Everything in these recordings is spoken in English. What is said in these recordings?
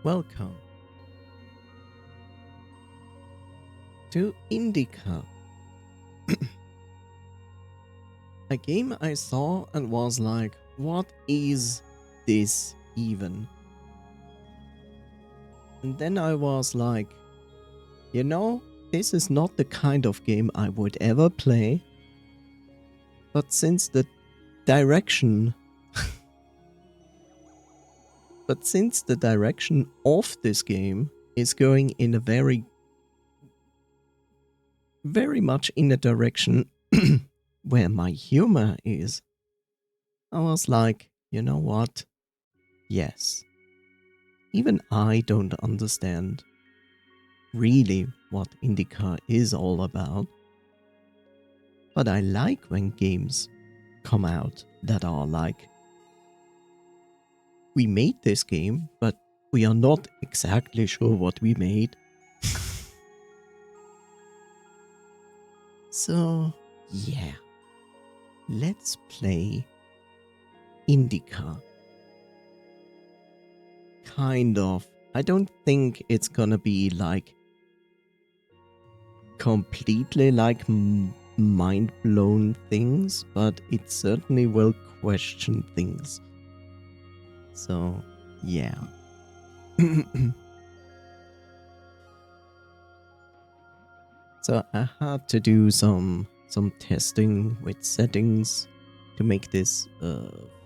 Welcome to Indika, a game I saw and was like, what is this even? And then I was like, this is not the kind of game I would ever play. But since the direction of this game is going in a very much in a direction where my humor is, I was like, you know what? Yes. Even I don't understand really what Indika is all about. But I like when games come out that are like, we made this game, but we are not exactly sure what we made. So, yeah. Let's play Indika. Kind of. I don't think it's gonna be like completely like mind-blown things, but it certainly will question things. So, yeah. So I had to do some testing with settings to make this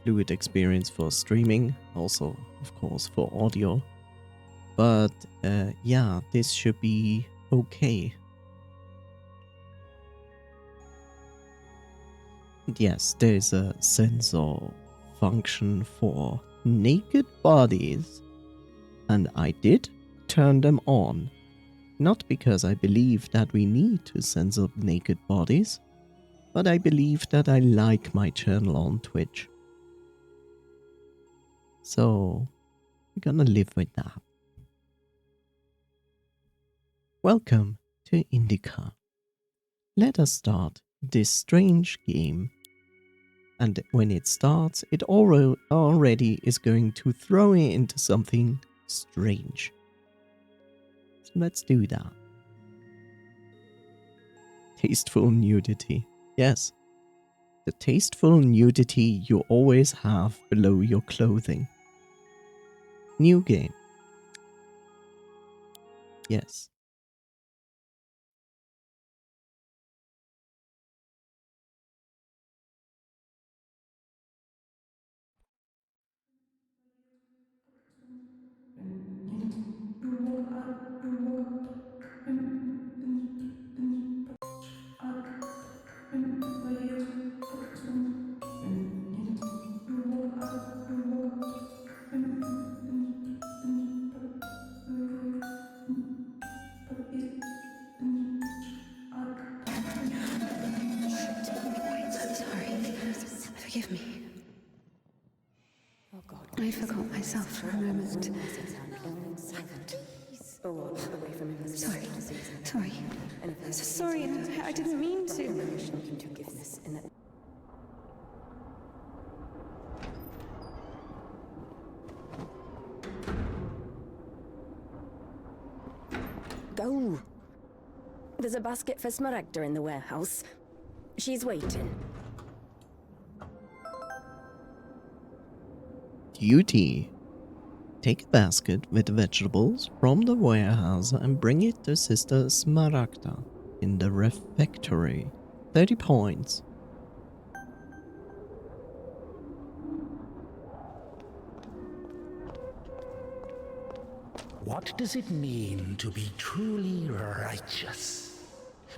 fluid experience for streaming, also of course for audio. But yeah, this should be okay. And yes, there's a sensor function for naked bodies, and I did turn them on. Not because I believe that we need to censor naked bodies, but I believe that I like my channel on Twitch. So, we're gonna live with that. Welcome to Indika. Let us start this strange game. And when it starts, it already is going to throw me into something strange. So let's do that. Tasteful nudity. Yes. The tasteful nudity you always have below your clothing. New game. Yes. Forgive me. Oh God. I forgot myself for a moment. Away from him. Sorry. Sorry, I didn't mean to. Go. There's a basket for Smaragda in the warehouse. She's waiting. Duty. Take a basket with vegetables from the warehouse and bring it to Sister Smaragda in the refectory. 30 points. What does it mean to be truly righteous?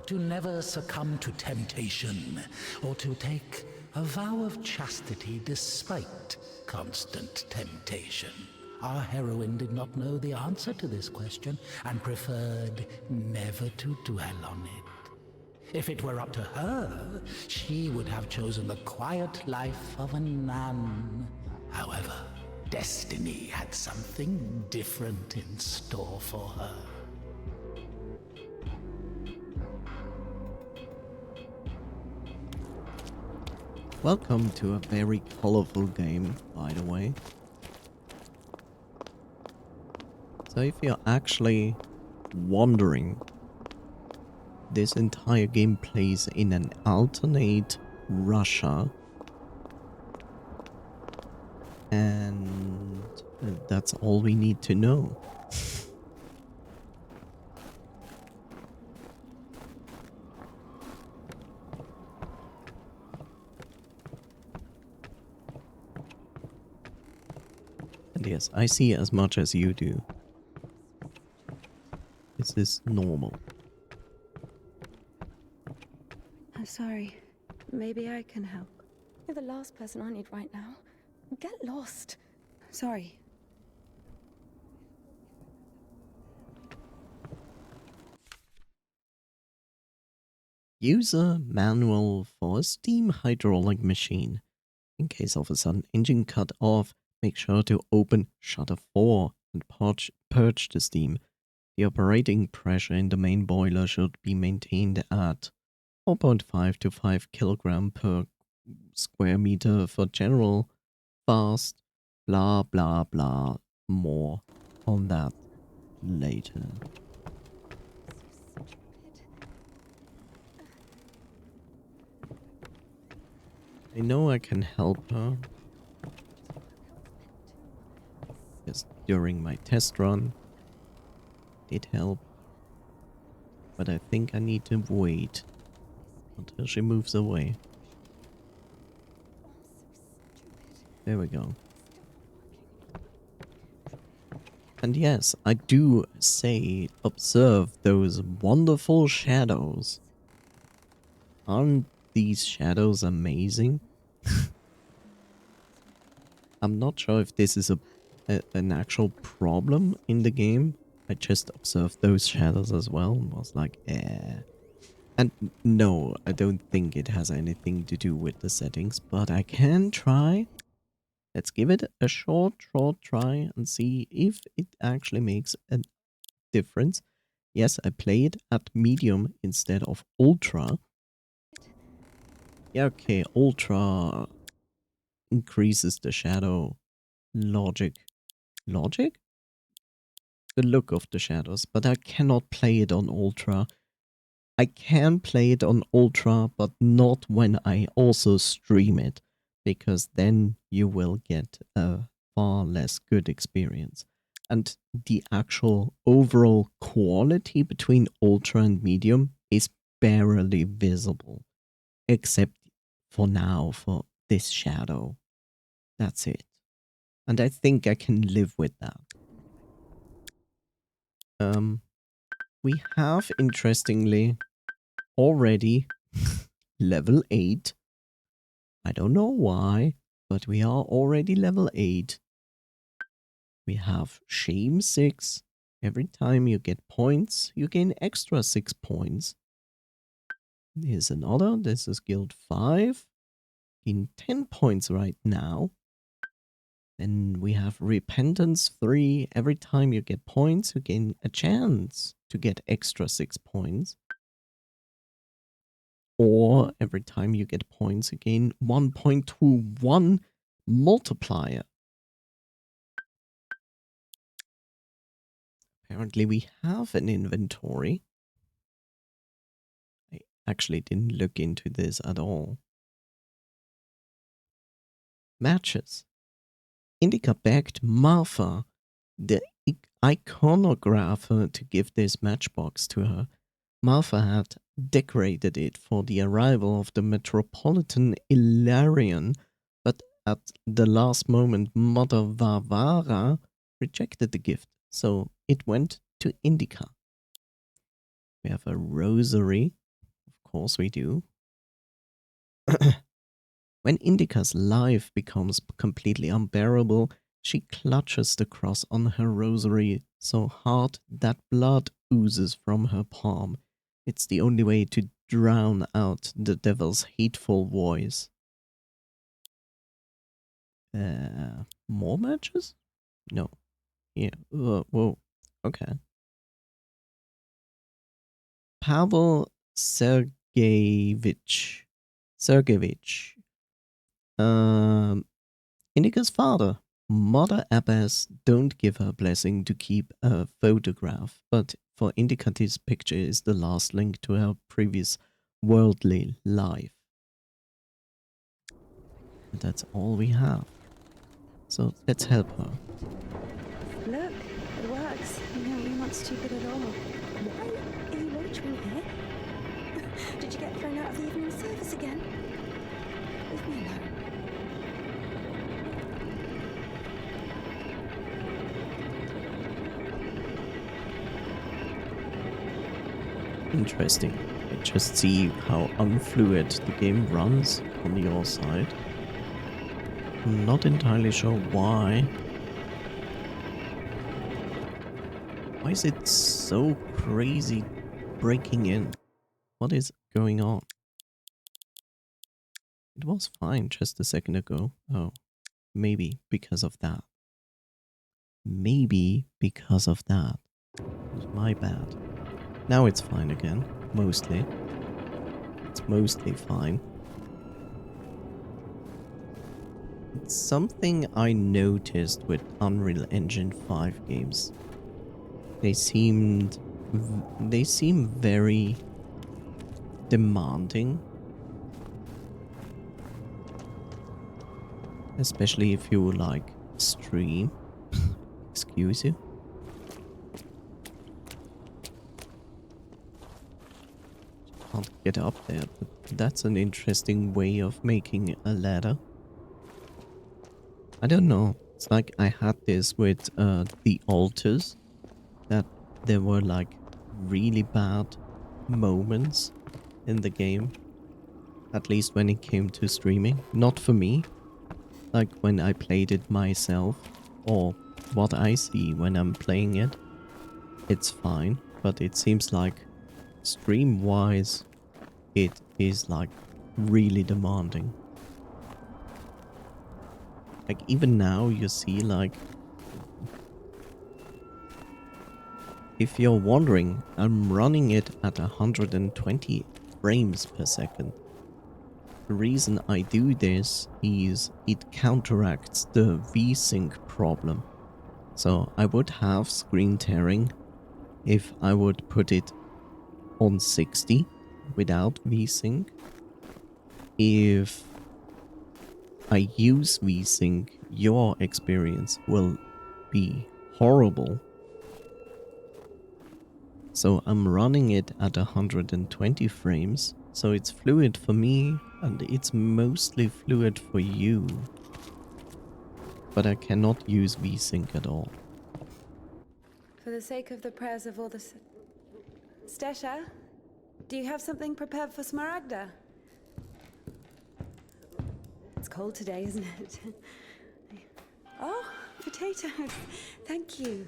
To never succumb to temptation, or to take a vow of chastity despite constant temptation? Our heroine did not know the answer to this question and preferred never to dwell on it. If it were up to her, she would have chosen the quiet life of a nun. However, destiny had something different in store for her. Welcome to a very colorful game, by the way. So if you're actually wondering, this entire game plays in an alternate Russia. And that's all we need to know. And yes, I see as much as you do. This is normal. I'm sorry. Maybe I can help. You're the last person I need right now. Get lost. Sorry. User manual for a steam hydraulic machine. In case of a sudden engine cut off, make sure to open shutter 4 and purge the steam. The operating pressure in the main boiler should be maintained at 4.5 to 5 kilogram per square meter for general, fast, blah blah blah. More on that later. I know I can help her. Because during my test run, it helped. But I think I need to wait until she moves away. There we go. And yes, I do say observe those wonderful shadows. Aren't these shadows amazing? I'm not sure if this is an actual problem in the game. I just observed those shadows as well and was like, eh. And no, I don't think it has anything to do with the settings, but I can try. Let's give it a short try and see if it actually makes a difference. Yes, I played at medium instead of ultra. Yeah, okay, ultra increases the shadow logic. Logic? The look of the shadows, but I cannot play it on ultra. I can play it on ultra, but not when I also stream it, because then you will get a far less good experience. And the actual overall quality between ultra and medium is barely visible, except for now, for this shadow. That's it. And I think I can live with that. We have, interestingly, already level 8. I don't know why, but we are already level 8. We have shame 6. Every time you get points, you gain extra 6 points. Here's another. This is guild 5. Gain 10 points right now. Then we have repentance 3. Every time you get points, you gain a chance to get extra 6 points. Or every time you get points, you gain 1.21 multiplier. Apparently we have an inventory. I actually didn't look into this at all. Matches. Indika begged Martha, the iconographer, to give this matchbox to her. Martha had decorated it for the arrival of the Metropolitan Ilarion, but at the last moment Mother Varvara rejected the gift, so it went to Indika. We have a rosary. Of course we do. When Indika's life becomes completely unbearable, she clutches the cross on her rosary so hard that blood oozes from her palm. It's the only way to drown out the devil's hateful voice. More matches? No. Yeah. Whoa. Okay. Pavel Sergeyevich. Indika's father. Mother Abbess don't give her blessing to keep a photograph, but for Indika this picture is the last link to her previous worldly life. And that's all we have. So let's help her. Look, it works. You know, you're not stupid at all. Why are you loitering here? Did you get thrown out of the evening service again? Leave me alone. Interesting. I just see how unfluid the game runs on your side. I'm not entirely sure why. Why is it so crazy breaking in? What is going on? It was fine just a second ago. Oh, maybe because of that. Maybe because of that. It was my bad. Now it's fine again, mostly. It's mostly fine. It's something I noticed with Unreal Engine 5 games. They seem very demanding. Especially if you like stream. Excuse you. Can't get up there, but that's an interesting way of making a ladder. I don't know. It's like I had this with the altars, that there were like really bad moments in the game, at least when it came to streaming. Not for me, like when I played it myself, or what I see when I'm playing it, it's fine, but it seems like stream wise it is like really demanding. Like even now you see, like, if you're wondering, I'm running it at 120 frames per second. The reason I do this is it counteracts the VSync problem. So I would have screen tearing if I would put it on 60 without VSync. If I use VSync, your experience will be horrible. So I'm running it at 120 frames, so it's fluid for me and it's mostly fluid for you. But I cannot use VSync at all. For the sake of the prayers of all the... Stesha, do you have something prepared for Smaragda? It's cold today, isn't it? Oh, potatoes. Thank you.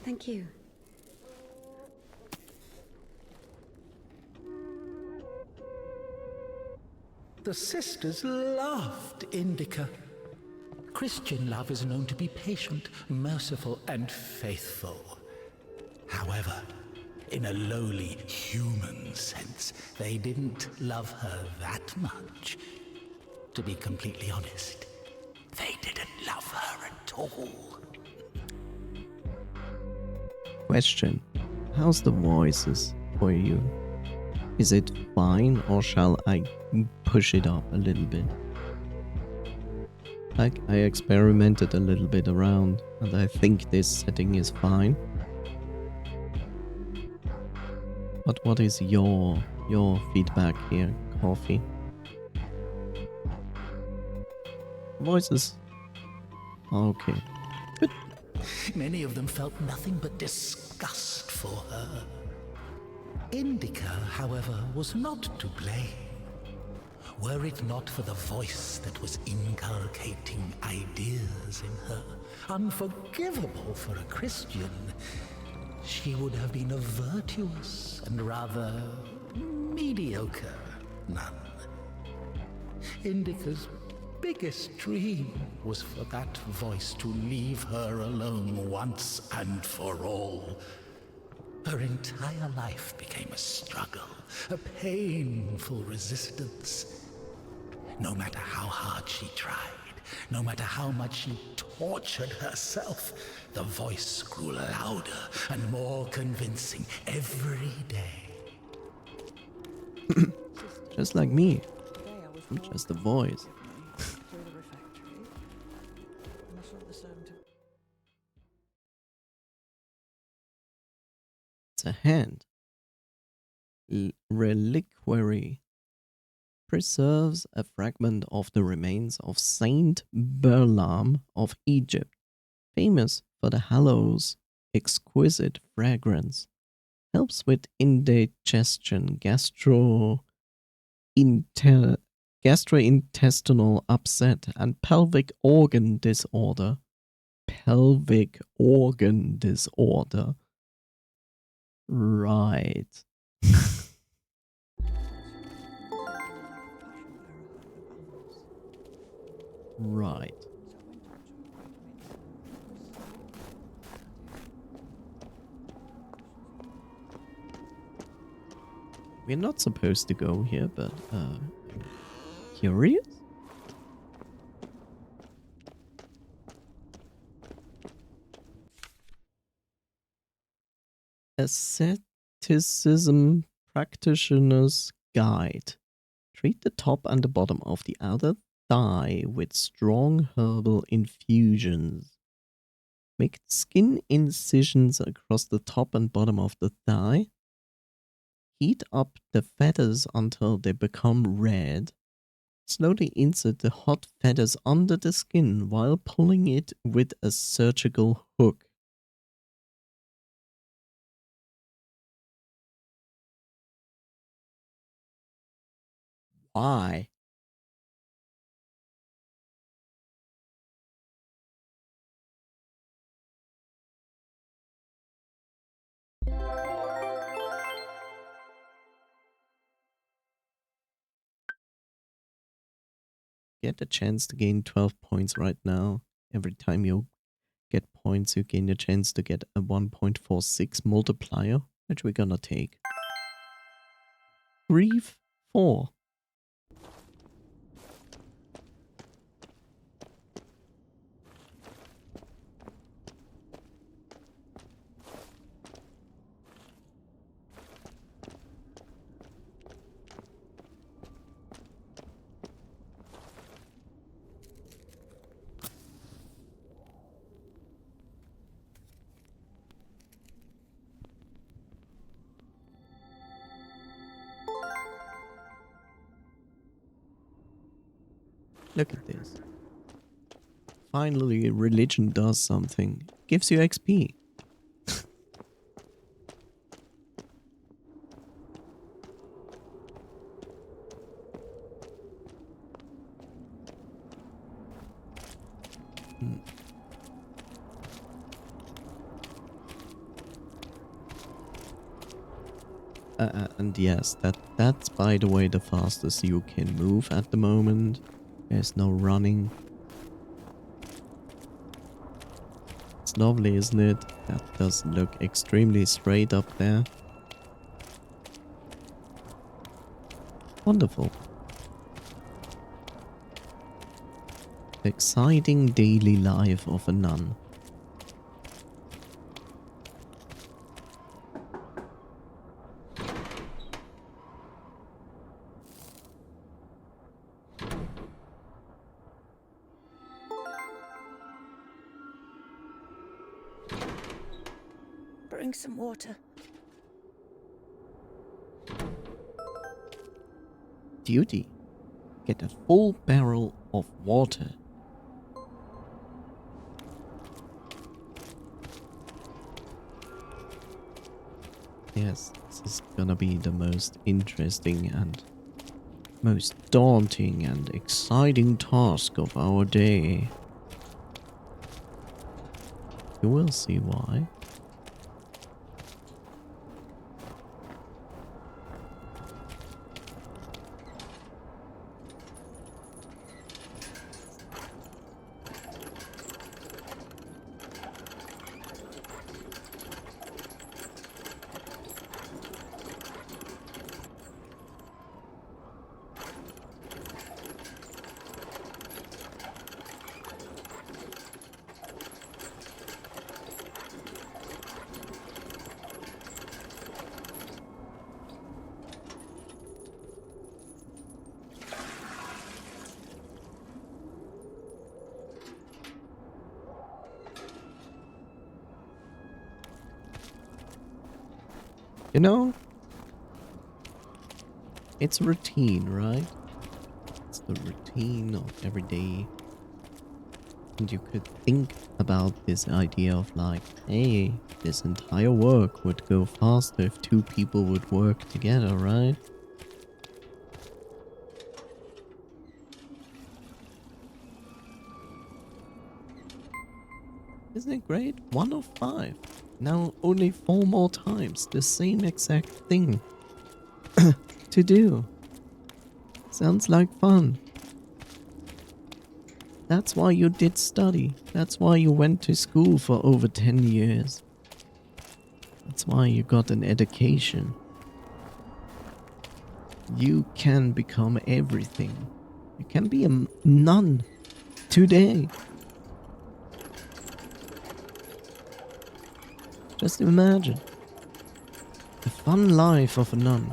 Thank you. The sisters loved Indika. Christian love is known to be patient, merciful, and faithful. However, in a lowly human sense, they didn't love her that much. To be completely honest, they didn't love her at all. Question: how's the voices for you? Is it fine or shall I push it up a little bit? Like, I experimented a little bit around and I think this setting is fine. But what is your feedback here, Coffee? Voices. Okay. Good. Many of them felt nothing but disgust for her. Indika, however, was not to blame. Were it not for the voice that was inculcating ideas in her, unforgivable for a Christian, she would have been a virtuous and rather mediocre nun. Indika's biggest dream was for that voice to leave her alone once and for all. Her entire life became a struggle, a painful resistance. No matter how hard she tried, no matter how much she tortured herself, the voice grew louder and more convincing every day. Just like me. I'm just a voice. It's a hand. Reliquary preserves a fragment of the remains of Saint Berlam of Egypt, famous for the hallow's exquisite fragrance. Helps with indigestion, gastrointestinal upset, and pelvic organ disorder. Pelvic organ disorder. Right. Right. We're not supposed to go here, but curious? Asceticism Practitioner's Guide. Treat the top and the bottom of the outer thigh with strong herbal infusions. Make skin incisions across the top and bottom of the thigh. Heat up the feathers until they become red. Slowly insert the hot feathers under the skin while pulling it with a surgical hook. Why? Get a chance to gain 12 points right now. Every time you get points, you gain a chance to get a 1.46 multiplier, which we're gonna take. Grief 4. Look at this. Finally, religion does something. Gives you XP. And yes, that's by the way the fastest you can move at the moment. There's no running. It's lovely, isn't it? That does look extremely straight up there. Wonderful. The exciting daily life of a nun. Bring some water. Duty. Get a full barrel of water. Yes, this is gonna be the most interesting and most daunting and exciting task of our day. You will see why. You know, it's a routine, right? It's the routine of every day. And you could think about this idea of like, hey, this entire work would go faster if two people would work together, right? Isn't it great? 1 of 5. Now only 4 more times the same exact thing to do. Sounds like fun. That's why you did study. That's why you went to school for over 10 years. That's why you got an education. You can become everything. You can be a nun today. Just imagine the fun life of a nun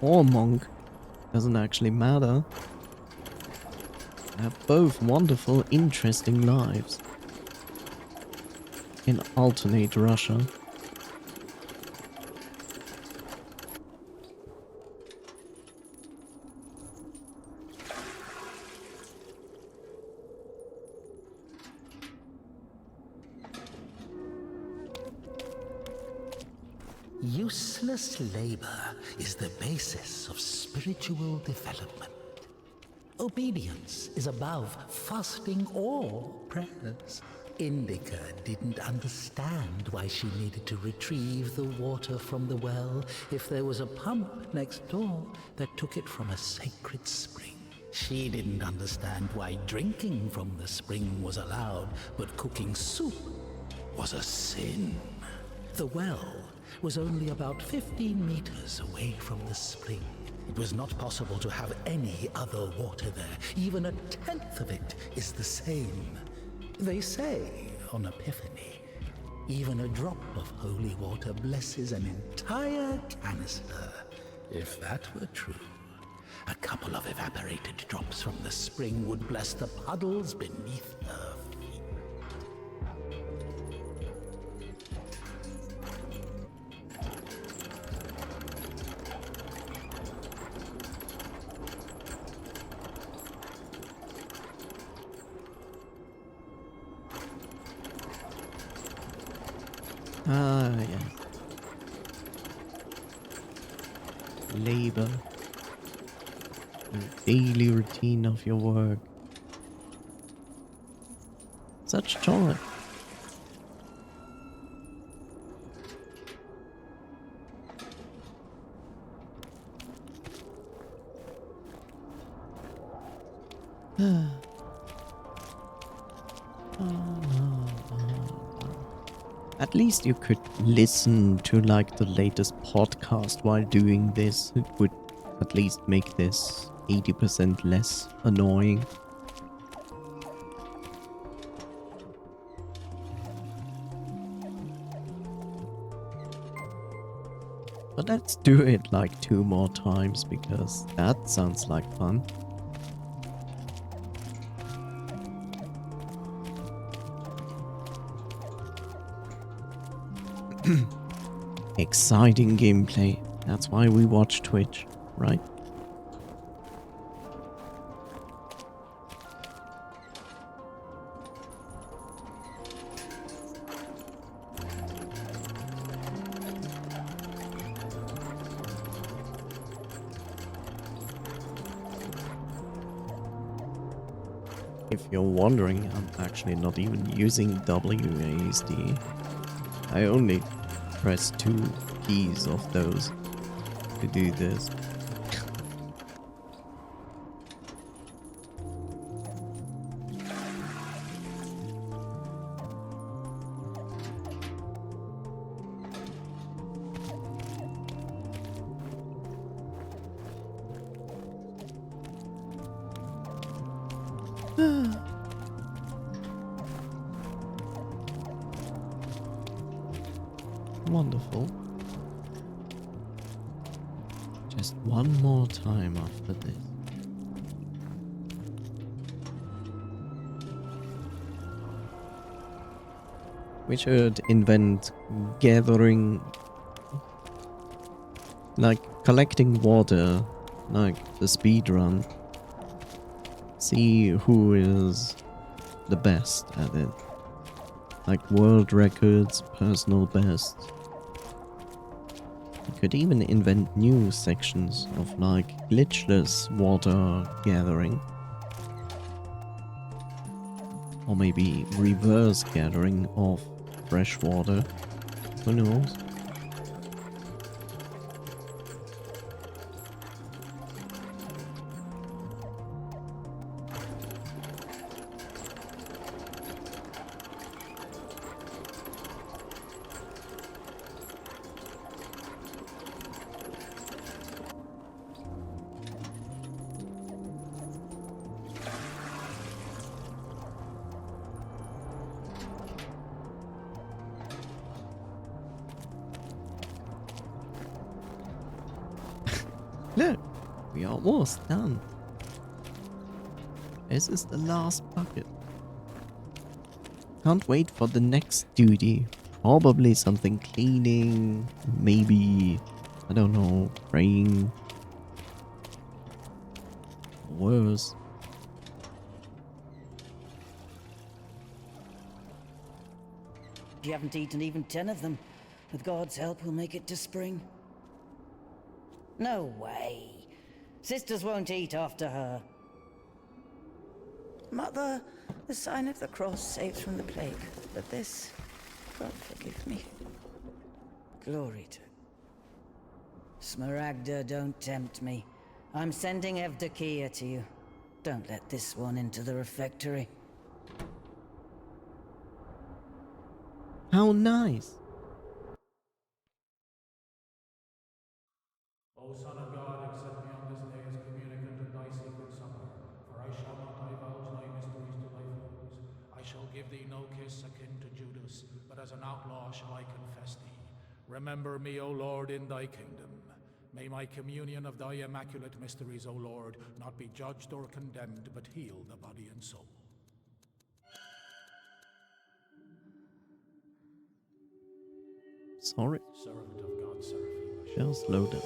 or a monk. Doesn't actually matter. They have both wonderful, interesting lives in alternate Russia. Useless labor is the basis of spiritual development. Obedience is above fasting or prayers. Indika didn't understand why she needed to retrieve the water from the well if there was a pump next door that took it from a sacred spring. She didn't understand why drinking from the spring was allowed, but cooking soup was a sin. The well was only about 15 meters away from the spring. It was not possible to have any other water there. Even a tenth of it is the same. They say on Epiphany, even a drop of holy water blesses an entire canister. If that were true, a couple of evaporated drops from the spring would bless the puddles beneath her feet. Ah, yeah. Labor. The daily routine of your work. Such joy. At least you could listen to like the latest podcast while doing this. It would at least make this 80% less annoying. But let's do it like 2 more times because that sounds like fun. Exciting gameplay. That's why we watch Twitch, right? If you're wondering, I'm actually not even using WASD. I only press 2 keys of those to do this. Wonderful. Just one more time after this. We should invent gathering Like collecting water, like the speed run. See who is the best at it. Like world records, personal best. You could even invent new sections of like glitchless water gathering. Or maybe reverse gathering of fresh water. Who knows? Look, we are almost done. This is the last bucket. Can't wait for the next duty. Probably something cleaning, maybe, I don't know, praying. Worse. You haven't eaten even 10 of them. With God's help, we'll make it to spring. No way. Sisters won't eat after her. Mother, the sign of the cross saves from the plague, but this, God forgive me. Glory to... Smaragda, don't tempt me. I'm sending Evdokia to you. Don't let this one into the refectory. How nice. O Son of God, accept me on this day as communicant of thy sacred supper, for I shall not divulge thy mysteries to thy foes. I shall give thee no kiss akin to Judas, but as an outlaw shall I confess thee. Remember me, O Lord, in thy kingdom. May my communion of thy immaculate mysteries, O Lord, not be judged or condemned, but heal the body and soul. Sorry. Servant of God, Seraphim, Just load up.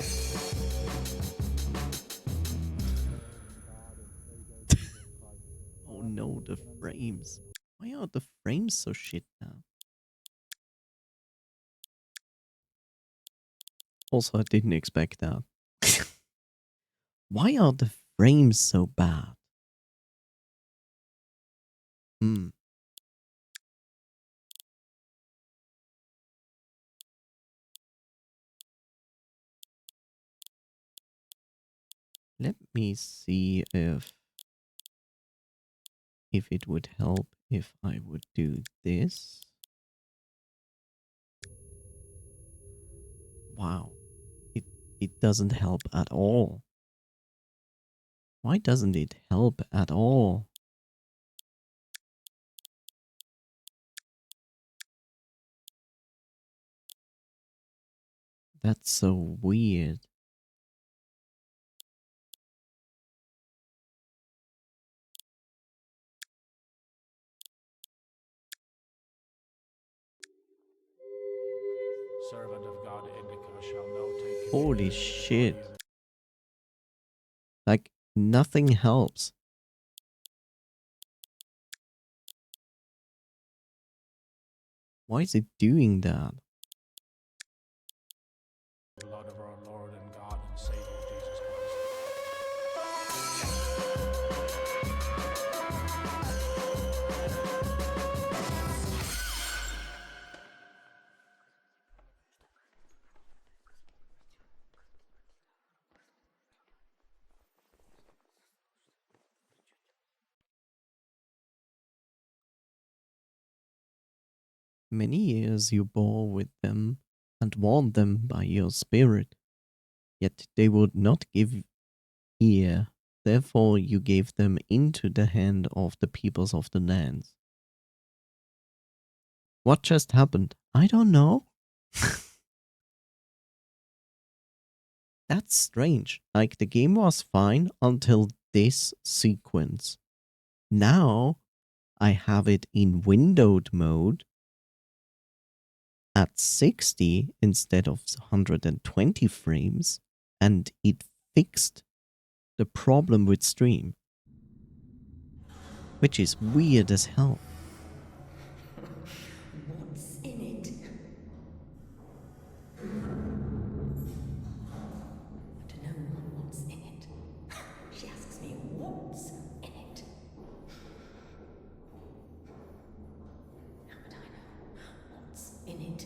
Oh no, the frames. Why are the frames so shit now? Also, I didn't expect that. Why are the frames so bad? Let me see if it would help if I would do this. Wow. It doesn't help at all. Why doesn't it help at all? That's so weird. servant of God, Indika, shall now take Holy communion shit. with the body Like, nothing helps. Why is it doing that? and blood of our Lord and God and Savior Jesus Christ. Many years you bore with them and warned them by your spirit, yet they would not give ear. Therefore you gave them into the hand of the peoples of the lands. What just happened? I don't know. That's strange. Like, the game was fine until this sequence. Now I have it in windowed mode, at 60 instead of 120 frames, and it fixed the problem with stream, which is weird as hell. What's in it? To know what's in it. She asks me what's in it. How would I know what's in it?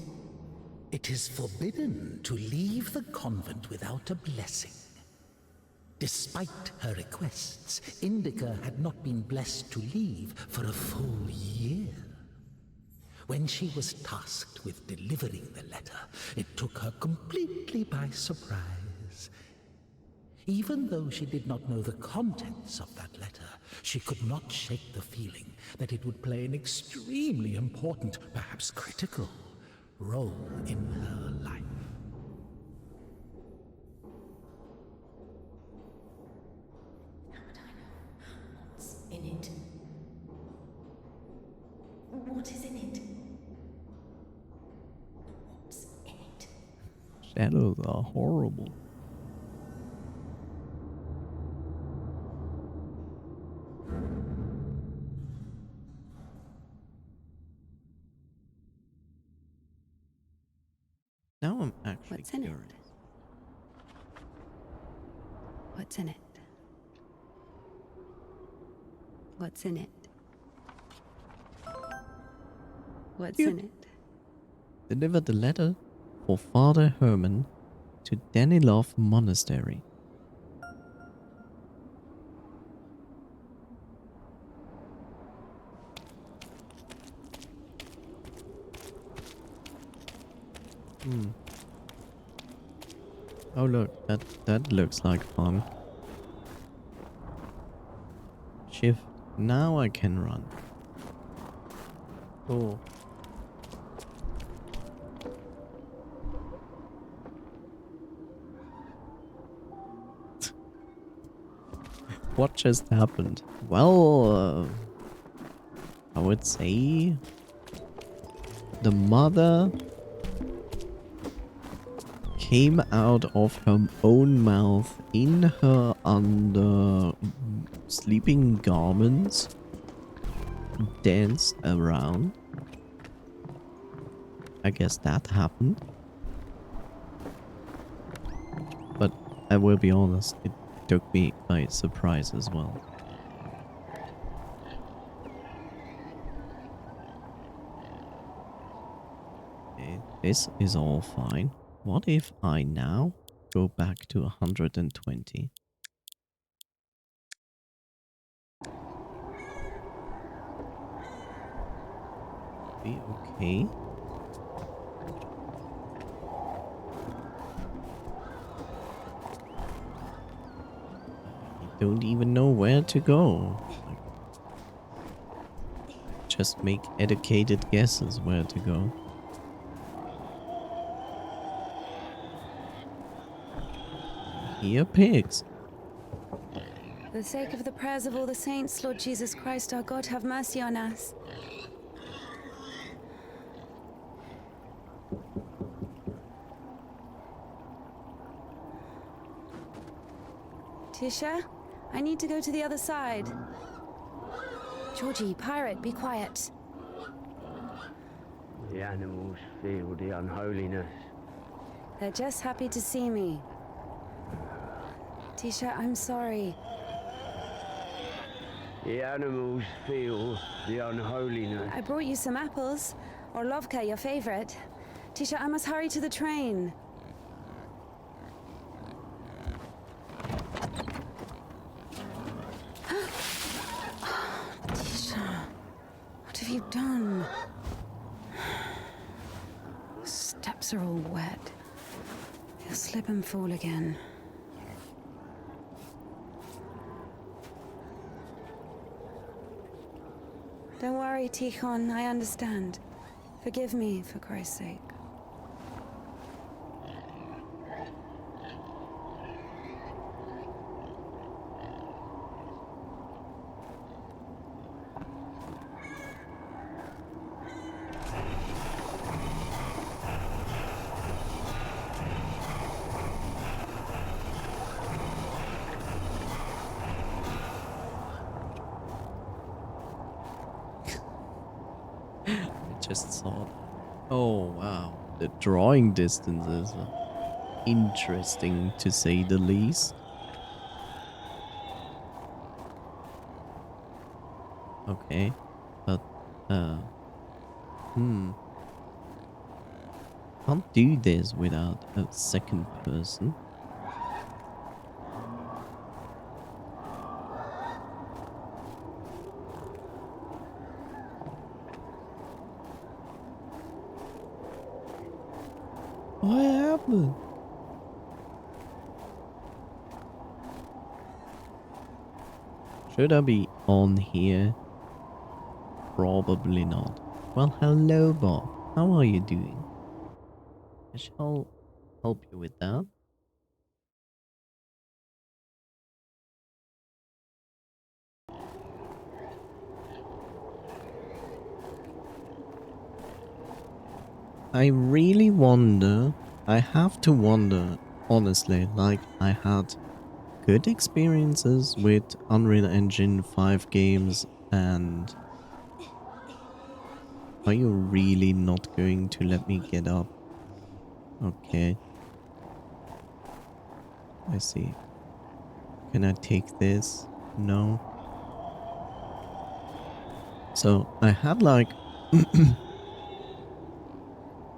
It is forbidden to leave the convent without a blessing. Despite her requests, Indika had not been blessed to leave for a full year. When she was tasked with delivering the letter, it took her completely by surprise. Even though she did not know the contents of that letter, she could not shake the feeling that it would play an extremely important, perhaps critical, role in her life. How would I know what's in it? What is in it? What's in it? Shadows are horrible. Now I'm actually What's in it? curious. What's in it? What's in it? What's in it? Deliver the letter for Father Herman to Danilov Monastery. Oh look, that looks like fun. Shift. Now I can run. Oh. What just happened? Well, I would say the mother came out of her own mouth in her sleeping garments, danced around. I guess that happened. But I will be honest, it took me by surprise as well. Okay, this is all fine. What if I now go back to 120? Be okay. I don't even know where to go. Just make educated guesses where to go. Here, pigs. For the sake of the prayers of all the saints, Lord Jesus Christ, our God, have mercy on us. Tisha, I need to go to the other side. Georgie, pirate, be quiet. The animals feel the unholiness. They're just happy to see me. Tisha, I'm sorry. The animals feel the unholiness. I brought you some apples. Or Lovka, your favorite. Tisha, I must hurry to the train. Tisha, what have you done? The steps are all wet. You'll slip and fall again. Don't worry, Tikhon, I understand. Forgive me, for Christ's sake. just saw that. Oh, wow. The drawing distances are interesting, to say the least. Okay. But, can't do this without a second person. What happened? Should I be on here? Probably not. Well, hello, Bob. How are you doing? I shall help you with that. I really wonder, I have to wonder, honestly, like I had good experiences with Unreal Engine 5 games, and are you really not going to let me get up? Okay. I see. Can I take this? No. So I had like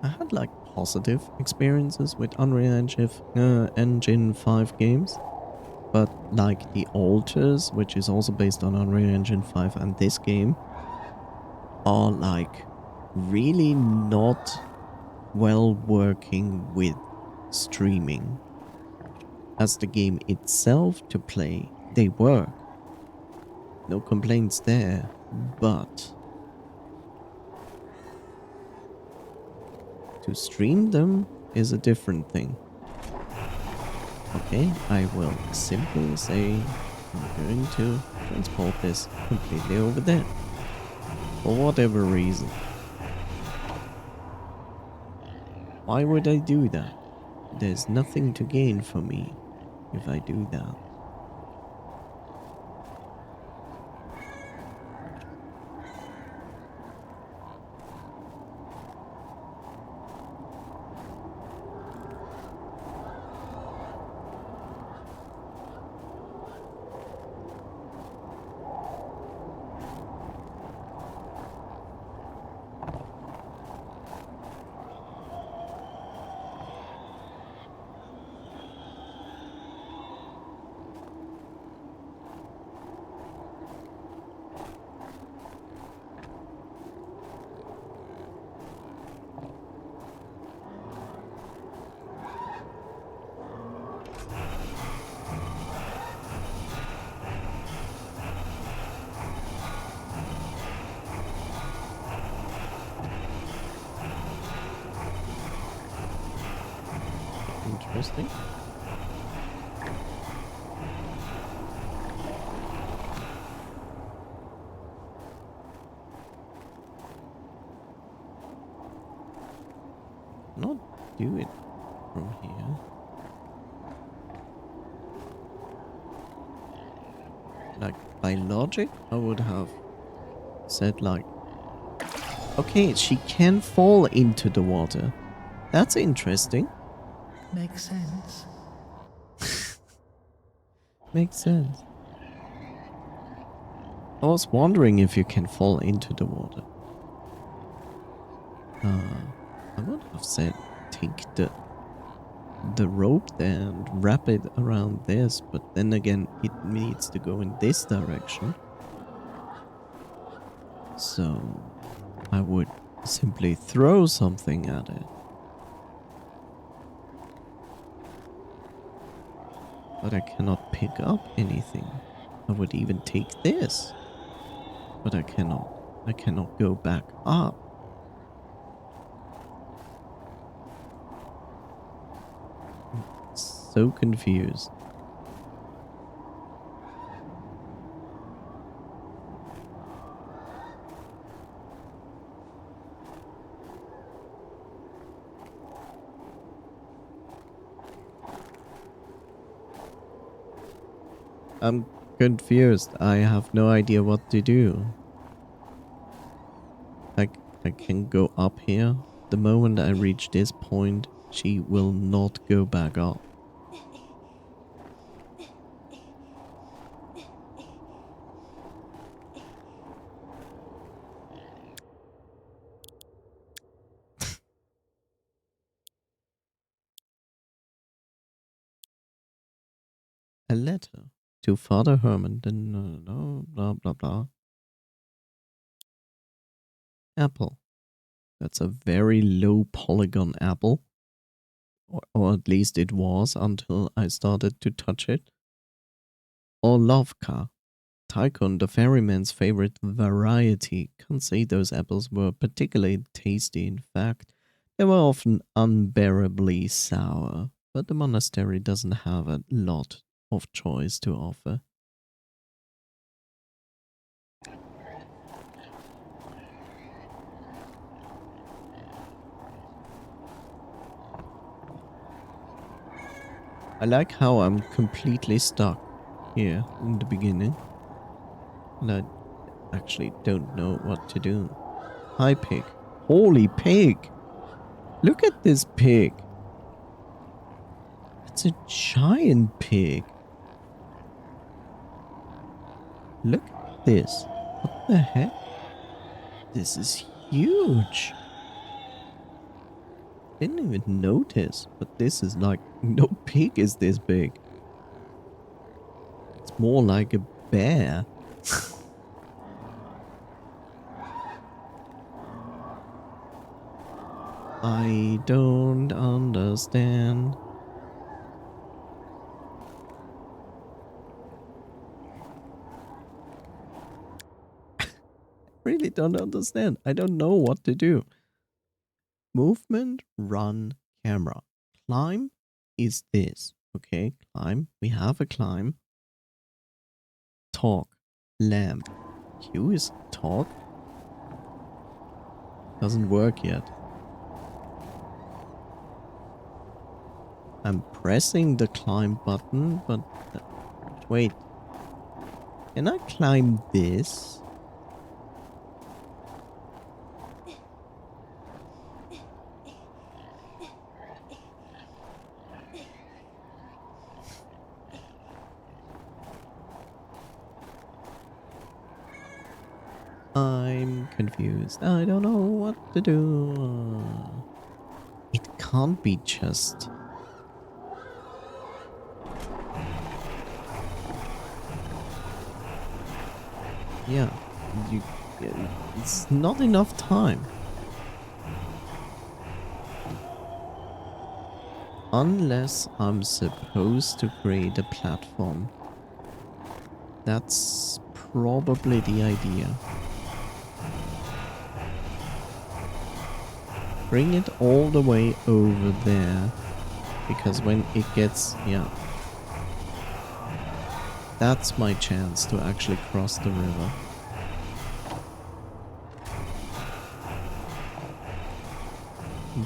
I had like positive experiences with Unreal Engine 5 games, but like the Alters, which is also based on Unreal Engine 5, and this game are like really not well working with streaming. As the game itself to play, they work. No complaints there, but to stream them is a different thing. Okay, I will simply say I'm going to transport this completely over there. For whatever reason. Why would I do that? There's nothing to gain for me if I do that. Interesting. Not do it from here. Like, by logic, I would have said like, okay, she can fall into the water. That's interesting. Makes sense. Makes sense. I was wondering if you can fall into the water. I would have said take the rope there and wrap it around this, but then again it needs to go in this direction. So I would simply throw something at it. But I cannot pick up anything. I would even take this. But I cannot. I cannot go back up. So confused. I'm confused. I have no idea what to do. Like, I can go up here. The moment I reach this point, she will not go back up. A letter to Father Herman. No, blah, blah, blah. Apple. That's a very low polygon apple. Or at least it was until I started to touch it. Orlovka. Tycoon, the ferryman's favorite variety. Can't say those apples were particularly tasty. In fact, they were often unbearably sour. But the monastery doesn't have a lot of choice to offer. I like how I'm completely stuck here in the beginning. And I actually don't know what to do. Hi, pig. Holy pig! Look at this pig! It's a giant pig. Look at this. What the heck? This is huge. Didn't even notice, but this is like, no pig is this big. It's more like a bear. I don't understand. Really don't understand. I don't know what to do. Movement, run, camera. Climb is this. Okay, climb. We have a climb. Talk. Lamp. Q is talk. Doesn't work yet. I'm pressing the climb button, but wait. Can I climb this? I'm confused. I don't know what to do. It can't be just... Yeah, it's not enough time. Unless I'm supposed to create a platform. That's probably the idea. Bring it all the way over there. Because when it gets... yeah. That's my chance to actually cross the river.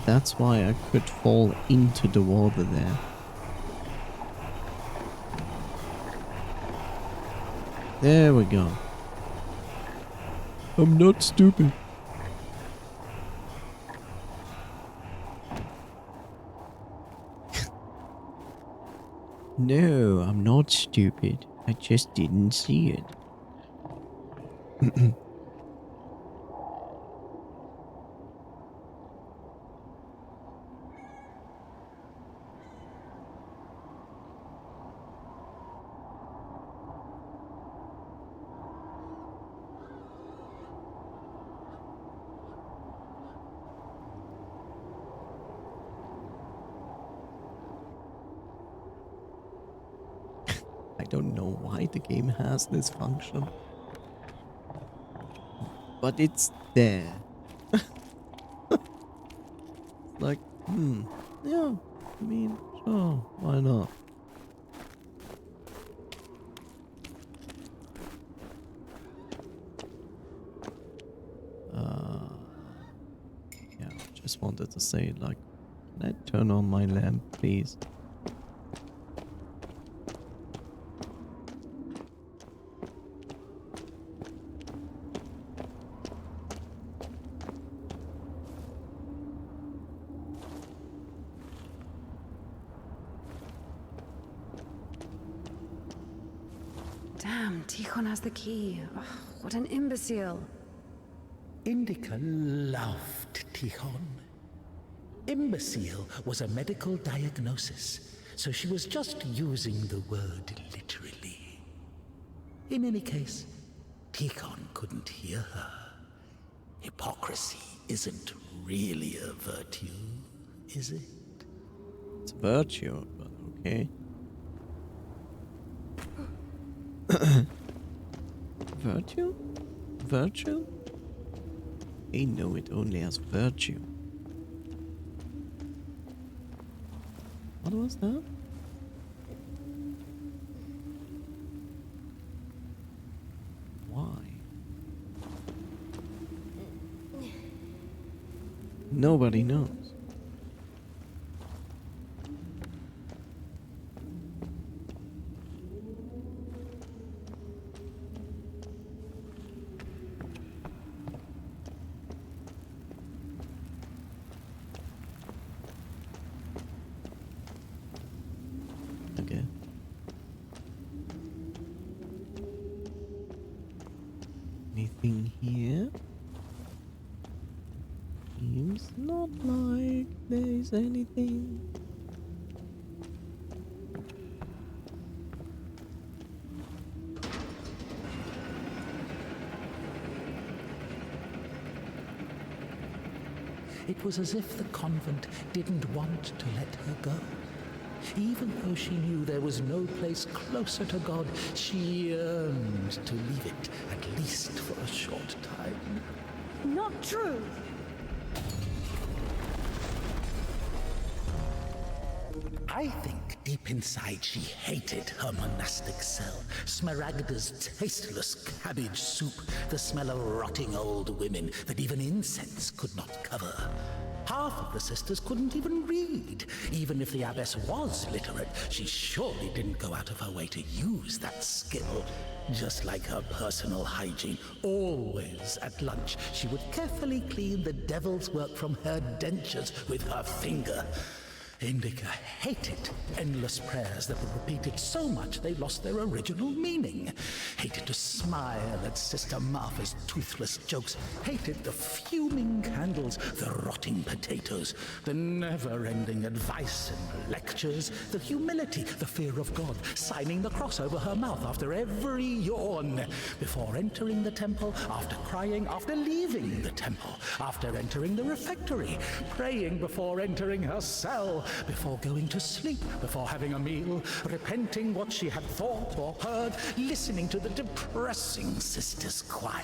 That's why I could fall into the water there. There we go. I'm not stupid. No, I'm not stupid. I just didn't see it. I don't know why the game has this function. But it's there. Like, yeah, I mean, sure, why not? Yeah, just wanted to say, like, can I turn on my lamp, please? Damn, Tikhon has the key. Ugh, what an imbecile. Indika loved Tikhon. Imbecile was a medical diagnosis, so she was just using the word literally. In any case, Tikhon couldn't hear her. Hypocrisy isn't really a virtue, is it? It's virtue, but okay. Virtue? Virtue? I know it only as virtue. What was that? Why? Nobody knows. Okay. Anything here? Seems not like there's anything. It was as if the convent didn't want to let her go. Even though she knew there was no place closer to God, she yearned to leave it, at least for a short time. Not true! I think deep inside she hated her monastic cell, Smaragda's tasteless cabbage soup, the smell of rotting old women that even incense could not cover. Half of the sisters couldn't even read. Even if the abbess was literate, she surely didn't go out of her way to use that skill. Just like her personal hygiene, always at lunch, she would carefully clean the devil's work from her dentures with her finger. Indika hated endless prayers that were repeated so much they lost their original meaning. Hated to smile at Sister Martha's toothless jokes. Hated the fuming candles, the rotting potatoes, the never-ending advice and lectures, the humility, the fear of God, signing the cross over her mouth after every yawn, before entering the temple, after crying, after leaving the temple, after entering the refectory, praying before entering her cell, before going to sleep, before having a meal, repenting what she had thought or heard, listening to the depressing sisters' choir,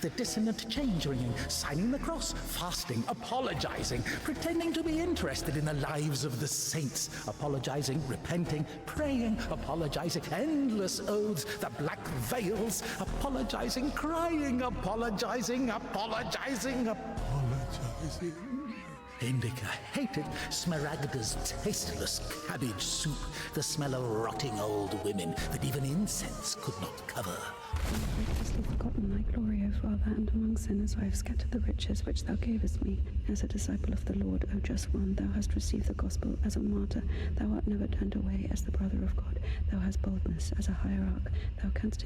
the dissonant change ringing, signing the cross, fasting, apologizing, pretending to be interested in the lives of the saints, apologizing, repenting, praying, apologizing, endless oaths, the black veils, apologizing, crying, apologizing, apologizing, apologizing. Indika hated Smaragda's tasteless cabbage soup, the smell of rotting old women that even incense could not cover. Graciously forgotten thy glory, O Father, and among sinners I have scattered the riches which thou gavest me. As a disciple of the Lord, O just one, thou hast received the gospel as a martyr. Thou art never turned away as the brother of God. Thou hast boldness as a hierarch. Thou canst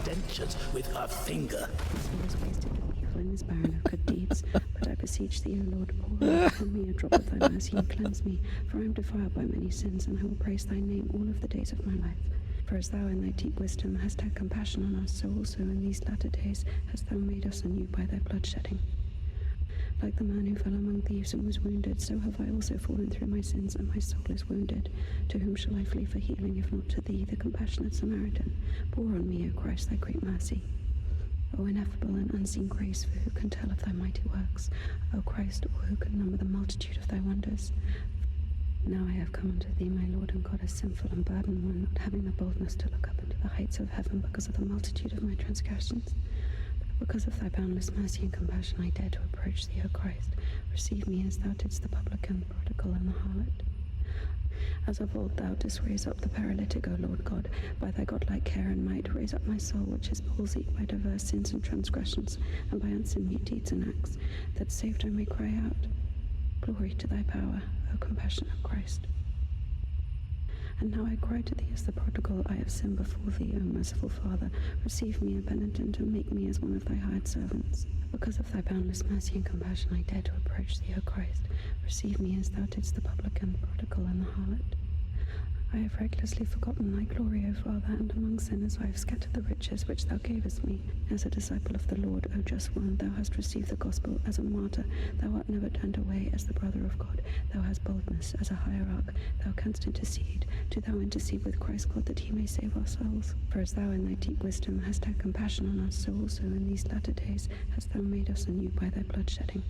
Dentures with her finger. His soul is wasted with evil and is barren of good deeds. But I beseech thee, O Lord, pour out upon me a drop of thy mercy and cleanse me, for I am defiled by many sins, and I will praise thy name all of the days of my life. For as thou in thy deep wisdom hast had compassion on us, so also in these latter days hast thou made us anew by thy bloodshedding. Like the man who fell among thieves and was wounded, so have I also fallen through my sins, and my soul is wounded. To whom shall I flee for healing, if not to thee, the compassionate Samaritan? Pour on me, O Christ, thy great mercy. O ineffable and unseen grace, for who can tell of thy mighty works? O Christ, or who can number the multitude of thy wonders? Now I have come unto thee, my Lord and God, a sinful and burdened one, not having the boldness to look up into the heights of heaven because of the multitude of my transgressions. But because of thy boundless mercy and compassion, I dare to approach thee, O Christ. Receive me as thou didst the publican, the prodigal, and the harlot. As of old thou didst raise up the paralytic, O Lord God, by thy godlike care and might, raise up my soul, which is palsied by diverse sins and transgressions, and by unseemly deeds and acts, that saved I may cry out. Glory to thy power, O compassionate Christ. And now I cry to thee as the prodigal. I have sinned before thee, O merciful Father. Receive me, a penitent, and make me as one of thy hired servants. Because of thy boundless mercy and compassion, I dare to approach thee, O Christ. Receive me as thou didst the publican, the prodigal, and the harlot. I have recklessly forgotten thy glory, O Father, and among sinners I have scattered the riches which thou gavest me. As a disciple of the Lord, O just one, thou hast received the gospel as a martyr. Thou art never turned away as the brother of God. Thou hast boldness as a hierarch. Thou canst intercede. Do thou intercede with Christ God that he may save our souls. For as thou in thy deep wisdom hast had compassion on us, so also in these latter days hast thou made us anew by thy bloodshedding.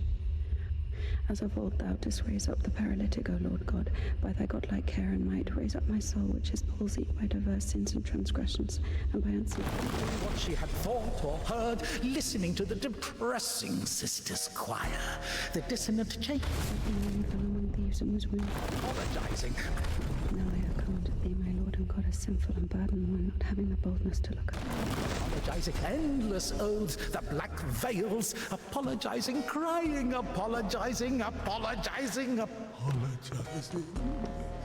As of old thou didst raise up the paralytic, O Lord God, by thy godlike care and might, raise up my soul, which is palsied by diverse sins and transgressions, and by unseen. What she had thought or heard, listening to the depressing sisters' choir, the dissonant change, fell among thieves and was wounded. apologizing. Now I have come unto thee, my Lord and God, a sinful and burdened one, not having the boldness to look up. Apologizing, endless oaths, the black veils, apologizing, crying, apologizing.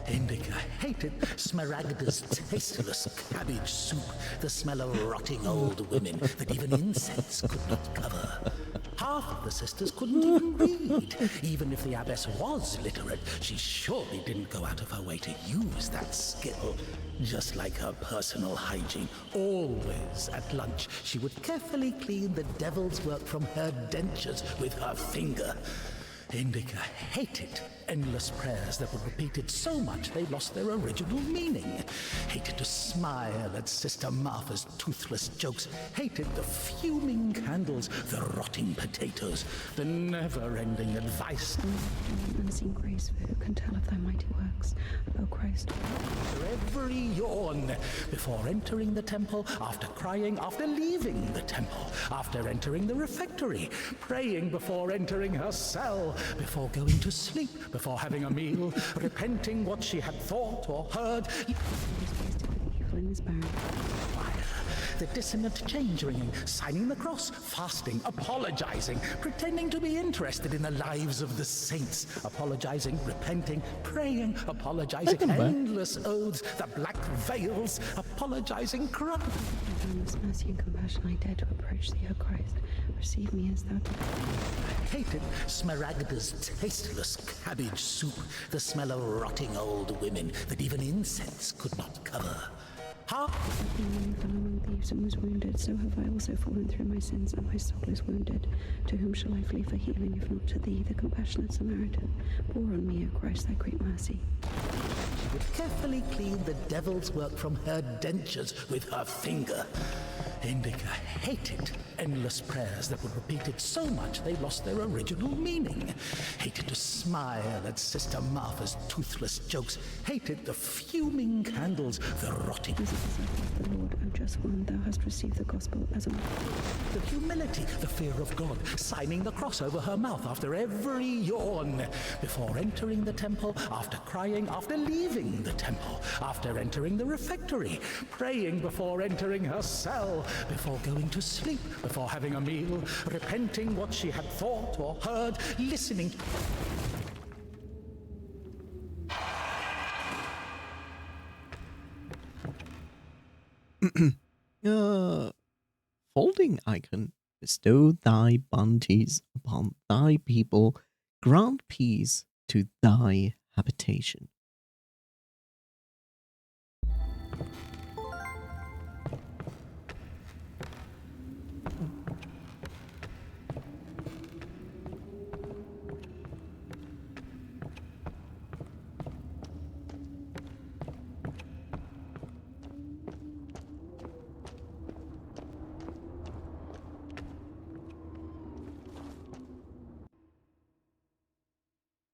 Indika hated Smaragda's tasteless cabbage soup, the smell of rotting old women that even incense could not cover. Half of the sisters couldn't even read. Even if the abbess was literate, she surely didn't go out of her way to use that skill. Just like her personal hygiene, always at lunch, she would carefully clean the devil's work from her dentures with her finger. Indika hated endless prayers that were repeated so much they lost their original meaning. Hated to smile at Sister Martha's toothless jokes. Hated the fuming candles, the rotting potatoes, the never-ending advice. Unseen grace, for who can tell of thy mighty works, O Christ? After every yawn, before entering the temple, after crying, after leaving the temple, after entering the refectory, praying before entering her cell, before going to sleep, before having a meal, repenting what she had thought or heard. He was wasted with evil in his barren. The dissonant change ringing, signing the cross, fasting, apologizing, pretending to be interested in the lives of the saints, apologizing, repenting, praying, apologizing, endless oaths, the black veils, apologizing, crying. By boundless mercy and compassion, I dare to approach thee, O Christ. Receive me as thou didst. Hated Smaragda's tasteless cabbage soup, the smell of rotting old women that even incense could not cover. Fell among thieves and was wounded, so have I also fallen through my sins, and my soul is wounded. To whom shall I flee for healing, if not to thee, the compassionate Samaritan? Pour on me, O Christ, thy great mercy. She would carefully clean the devil's work from her dentures with her finger. Indika hated endless prayers that were repeated so much they lost their original meaning. Hated to smile at Sister Martha's toothless jokes. Hated the fuming candles, the rotting. As a disciple of the Lord, O just one, thou hast received the gospel as a The humility, the fear of God, signing the cross over her mouth after every yawn, before entering the temple, after crying, after leaving the temple, after entering the refectory, praying before entering her cell, before going to sleep, before having a meal, repenting what she had thought or heard, listening. Folding icon. Bestow thy bounties upon thy people. Grant peace to thy habitation.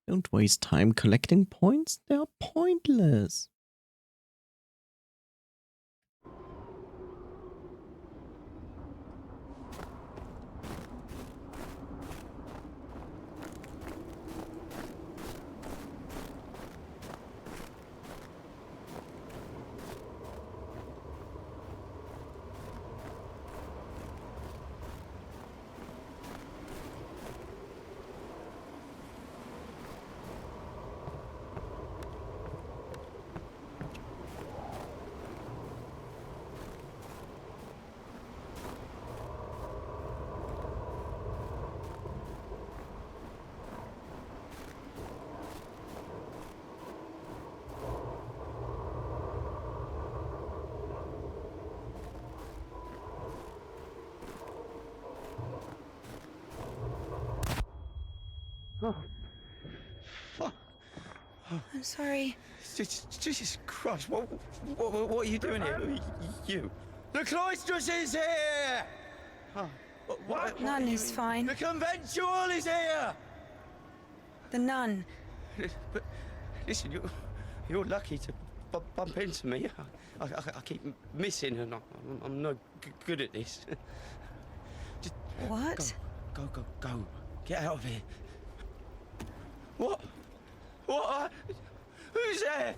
Don't waste time collecting points. They are pointless. I'm sorry. Jesus Christ, what are you doing here? You. The cloistress is here! What Nun is fine. The conventual is here! The nun. But listen, you're lucky to bump into me. I keep missing and I'm no good at this. Just What? Go. Get out of here. What? Who's there?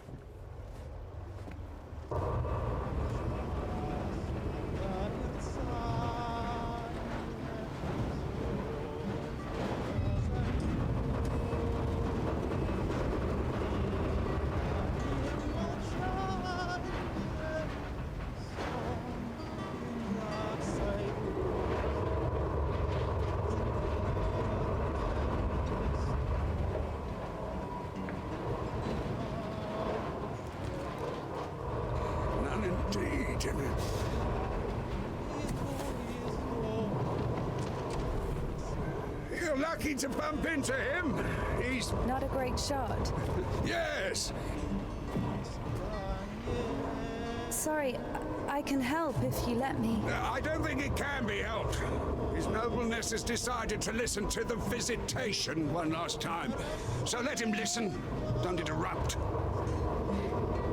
Indeed. You're lucky to bump into him. He's... Not a great shot. Yes. Sorry, I can help if you let me. I don't think it can be helped. His nobleness has decided to listen to the visitation one last time. So let him listen. Don't interrupt.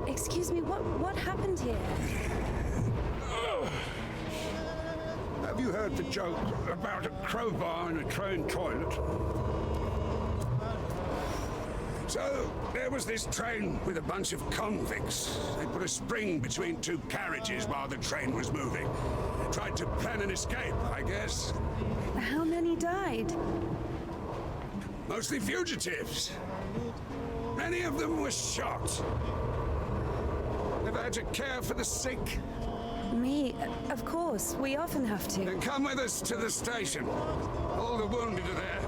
Excuse me, what happened here? Have you heard the joke about a crowbar in a train toilet? So, there was this train with a bunch of convicts. They put a spring between two carriages while the train was moving. Tried to plan an escape, I guess. How many died? Mostly fugitives. Many of them were shot. Never had to care for the sick. Me? Of course. We often have to. Then come with us to the station. All the wounded are there.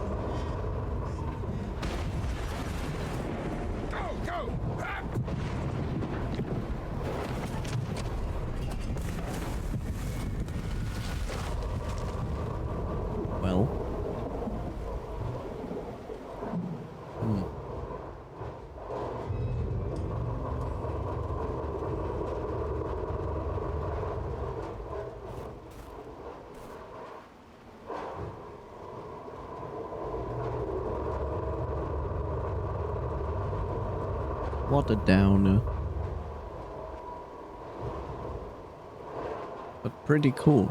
Go! Ah! Well. What a downer. But pretty cool.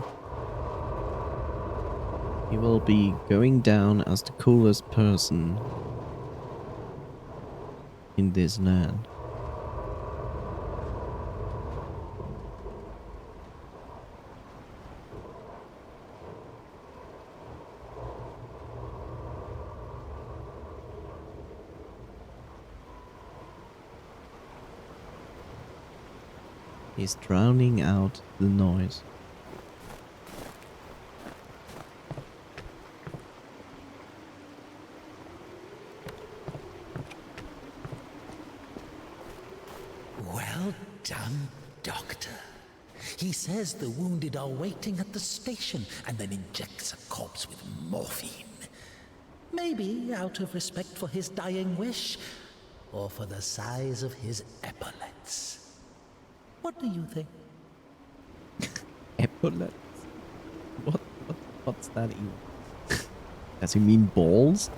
He will be going down as the coolest person in this land. He's drowning out the noise. Well done, Doctor. He says the wounded are waiting at the station and then injects a corpse with morphine. Maybe out of respect for his dying wish, or for the size of his epaulets. What do you think? Epaulets? What's that even? Does he mean balls?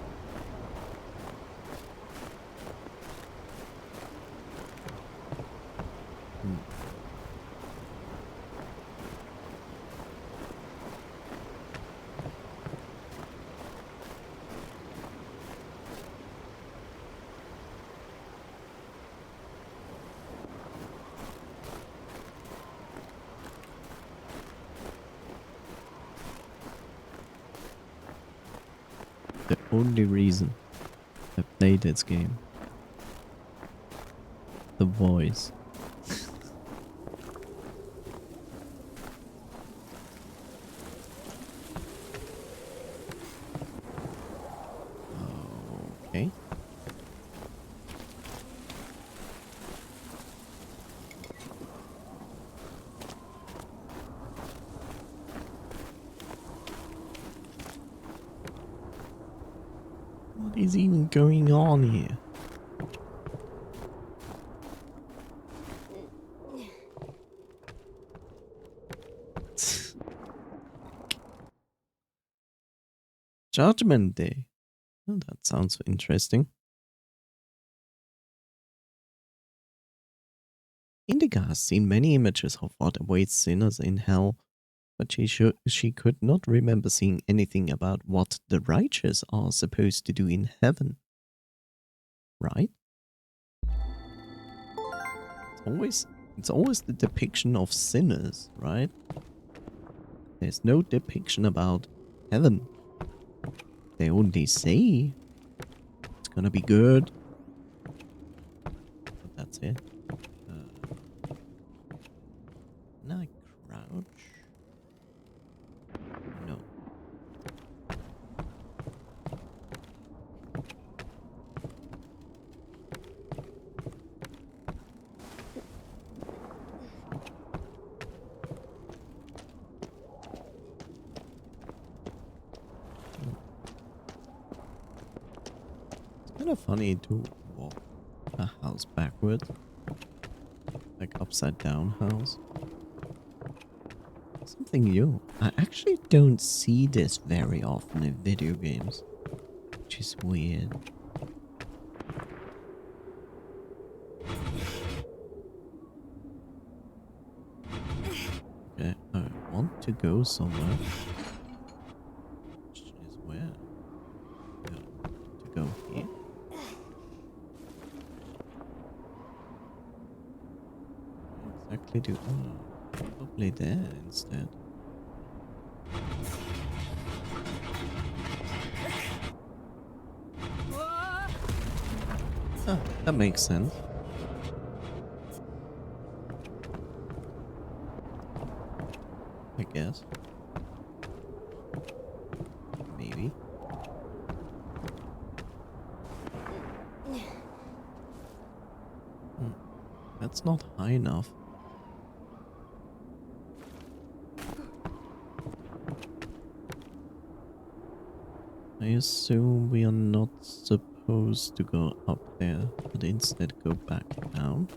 The only reason I played this game. The voice. Okay. What is even going on here? Judgment Day. Oh, that sounds interesting. Indika has seen many images of what awaits sinners in hell, but she could not remember seeing anything about what the righteous are supposed to do in heaven. Right? It's always the depiction of sinners, right? There's no depiction about heaven. They only say it's gonna be good, but that's it. Can I crouch? No. It's kind of funny to walk a house backwards. Like upside down house. Something new. I actually don't see this very often in video games. Which is weird. Okay, I want to go somewhere. Which is where? No, to go here. Exactly do. Oh, probably there instead. Oh, that makes sense. I guess. Maybe. That's not high enough. I assume we are not supposed to go up there, but instead go back down.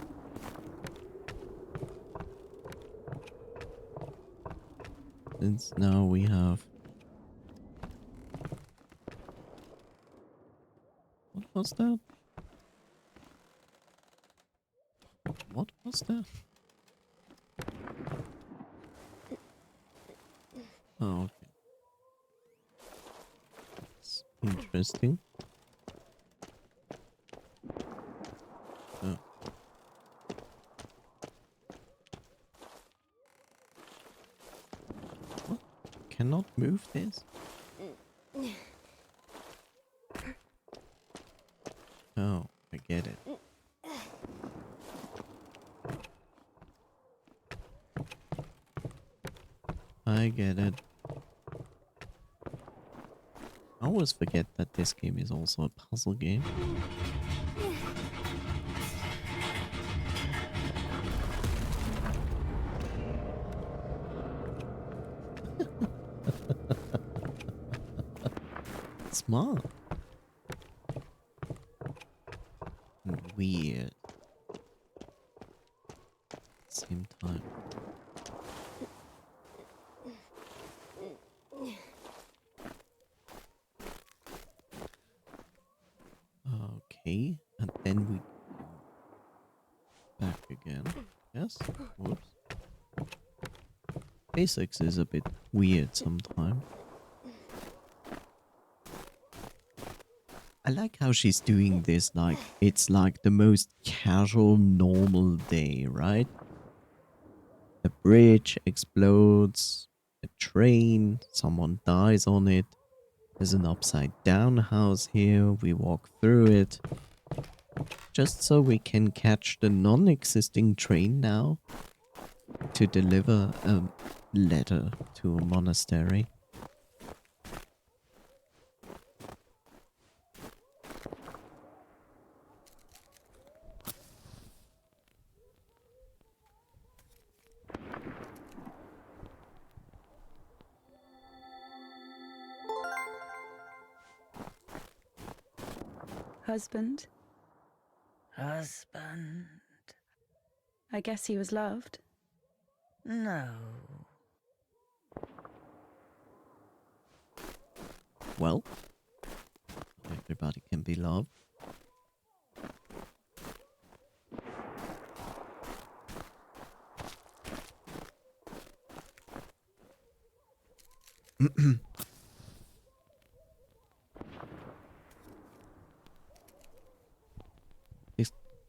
Since now we have... What was that? What was that? Oh, okay. It's interesting. Oh. What? Cannot move this? Oh, I get it. I get it. I always forget that this game is also a puzzle game. Smart. And weird. At the same time. Okay, and then we go back again. Yes? Whoops. Basics is a bit weird sometimes. I like how she's doing this like it's like the most casual, normal day, right? The bridge explodes, a train, someone dies on it. There's an upside down house here, we walk through it. Just so we can catch the non-existing train now to deliver a letter to a monastery. Husband? Husband? I guess he was loved. No. well. Everybody can be loved.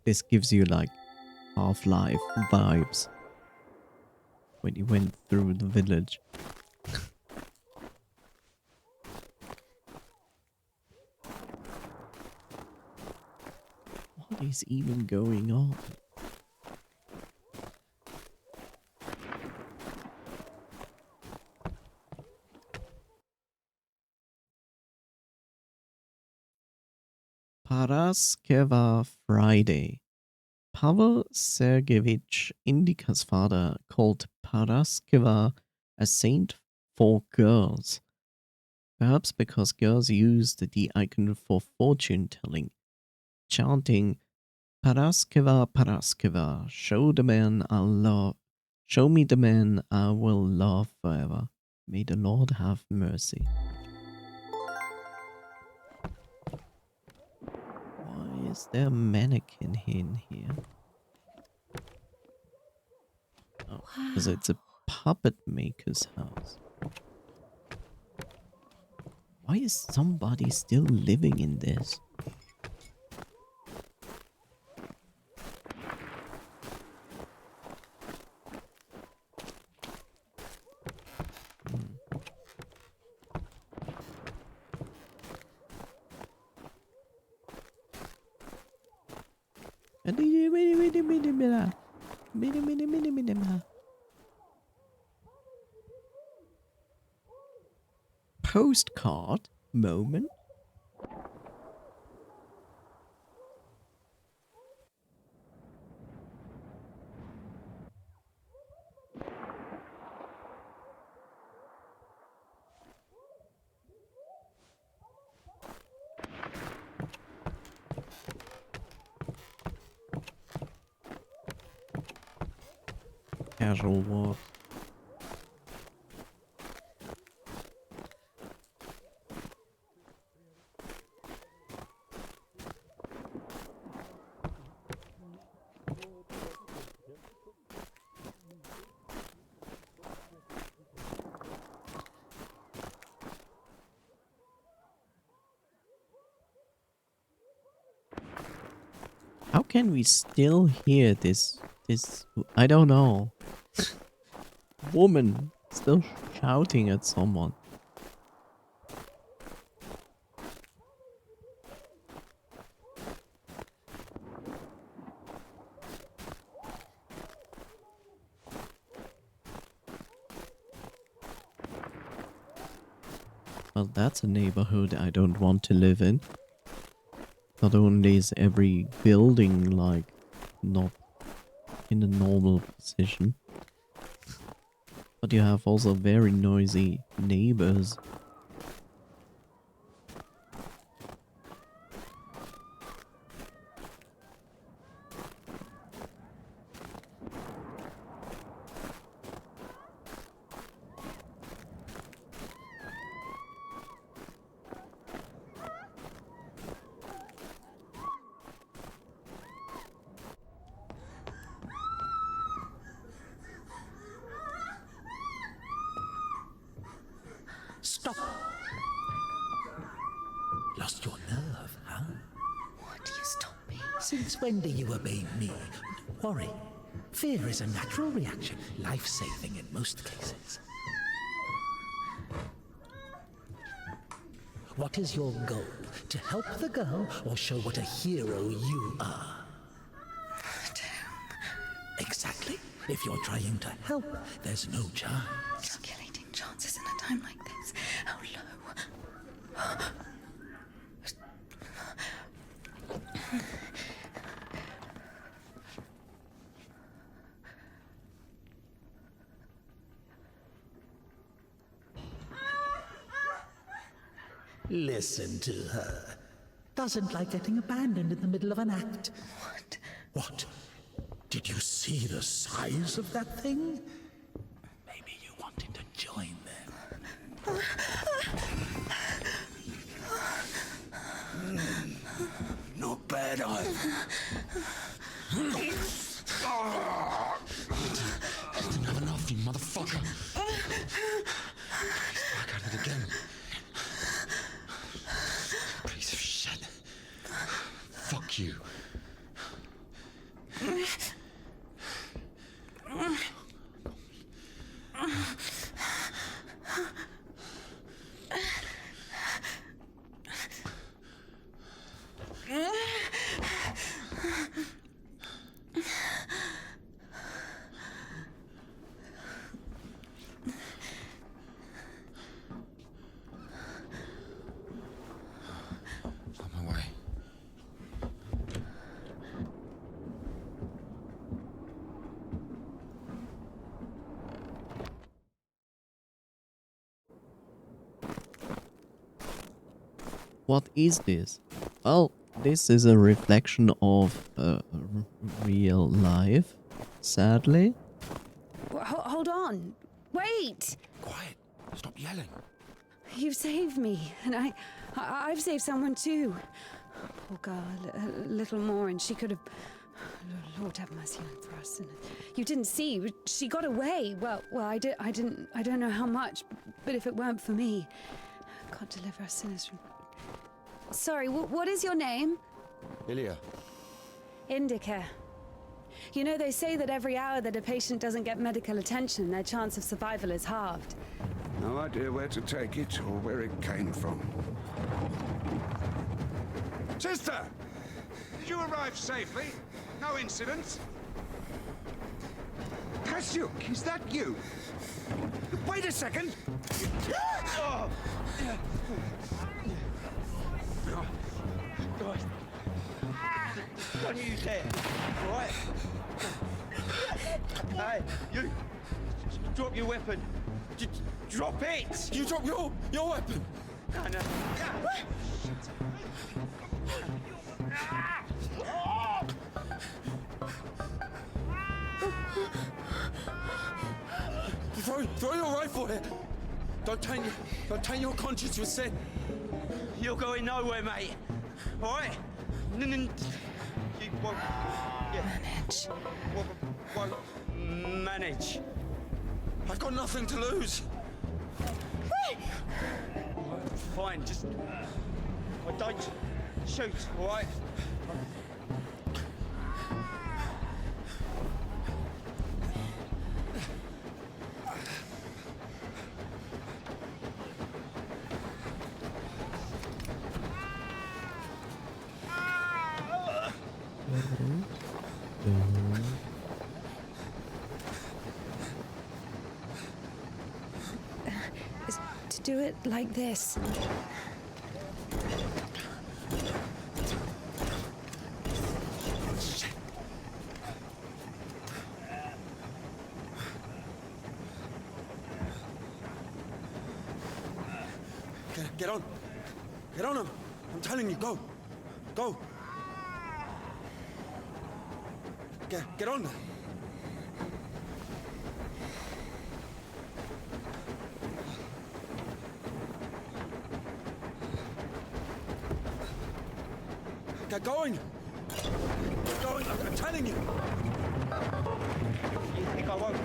This gives you like Half-Life vibes when you went through the village. What is even going on? Paraskeva Friday. Pavel Sergeyevich Indika's father called Paraskeva a saint for girls. Perhaps because girls used the icon for fortune telling, chanting Paraskeva, Paraskeva, show me the man I will love forever. May the Lord have mercy. Why is there a mannequin in here? Oh, because it's a puppet maker's house. Why is somebody still living in this? Postcard moment. Casual walk. How can we still hear this, I don't know, woman still shouting at someone? Well, that's a neighborhood I don't want to live in. Not only is every building like not in a normal position, but you have also very noisy neighbors. Stop! Lost your nerve, huh? Why do you stop me? Since when do you obey me? Don't worry. Fear is a natural reaction, life-saving in most cases. What is your goal? To help the girl or show what a hero you are? Exactly. If you're trying to help, there's no chance. Calculating chances in a time like this. How low? Listen to her. Doesn't like getting abandoned in the middle of an act. What? What? Did you see the size of that thing? Maybe you wanted to join them. dead eye. Didn't have enough, you motherfucker. He's back at it again. Piece of shit. Fuck you. On my way. What is this? Well, this is a reflection of real life, sadly. Hold on. Wait! Quiet. Stop yelling. You've saved me, and I've saved someone too. Poor girl, a little more, and she could have. Lord have mercy on us. And you didn't see. She got away. Well, I don't know how much, but if it weren't for me, God deliver us sinners from. Sorry, what is your name? Ilya. Indika. You know, they say that every hour that a patient doesn't get medical attention, their chance of survival is halved. No idea where to take it or where it came from. Sister! Did you arrive safely? No incidents? Kasyuk, is that you? Wait a second! Oh. Guys, don't you dare, all right? Hey, you! Drop your weapon. Drop it! You drop your weapon! No. Throw your rifle here! Don't taint your conscience with sin! You're going nowhere, mate. All right? You won't... Yeah. Manage. Won't manage. I've got nothing to lose! Fine, just... don't shoot, all right? To do it like this. Get on! Get on him! I'm telling you, go! Go! Get on! Get going! Get going! I'm telling you! You think I won't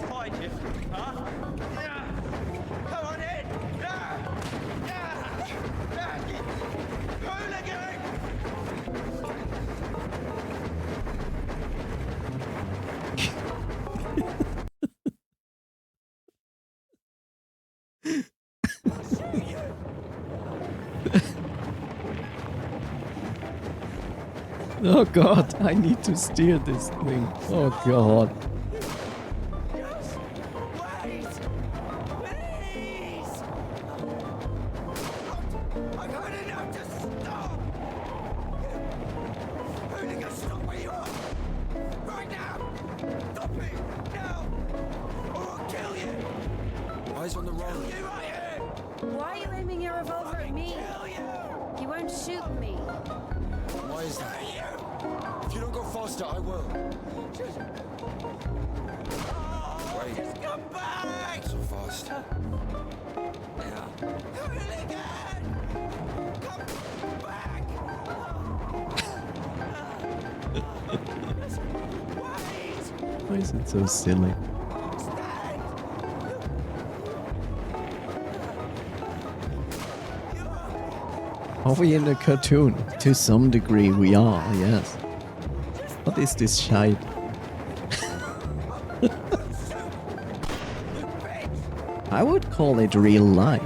find you, huh? Yeah. Come on in! Yeah. Hooligan! Oh god, I need to steer this thing. Oh god. Wait! Please! I've had enough to stop! Hooligan, stop where you are! Right now! Stop it! Now! Or I'll kill you! Eyes on the road. Kill you right here! Why are you aiming your revolver at me? Kill you! You won't shoot me. Why is that? If you don't go faster, I will. Wait. Just come back! So fast. Hooligan! Come back! is it so silly? Are we in a cartoon? To some degree we are, yes. What is this shite? I would call it real life.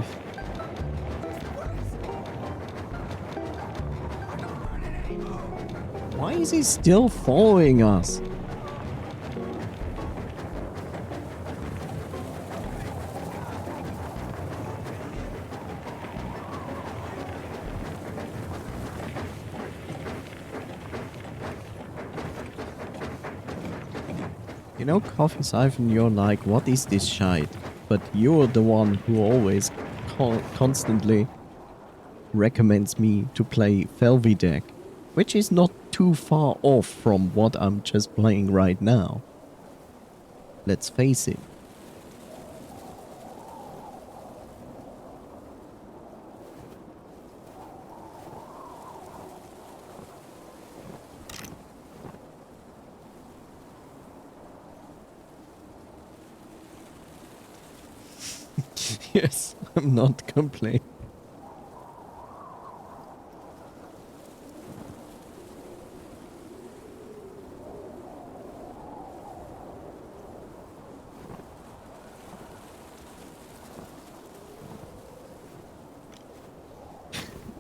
Why is he still following us? You know, Coffee Siphon, you're like, what is this shite? But you're the one who always constantly recommends me to play Felvidec, which is not too far off from what I'm just playing right now. Let's face it. Yes, I'm not complaining.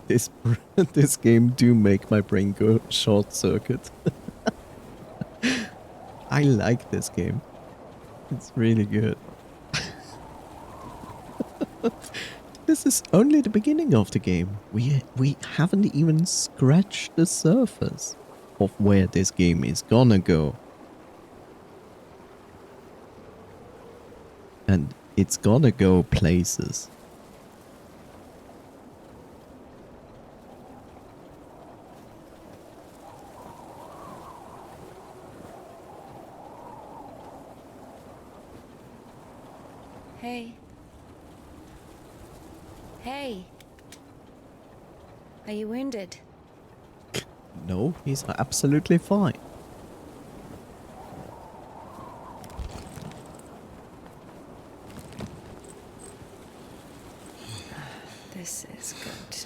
This game do make my brain go short circuit. I like this game. It's really good. This is only the beginning of the game. We haven't even scratched the surface of where this game is gonna go. And it's gonna go places. Hey. Hey. Are you wounded? No, he's absolutely fine. This is good.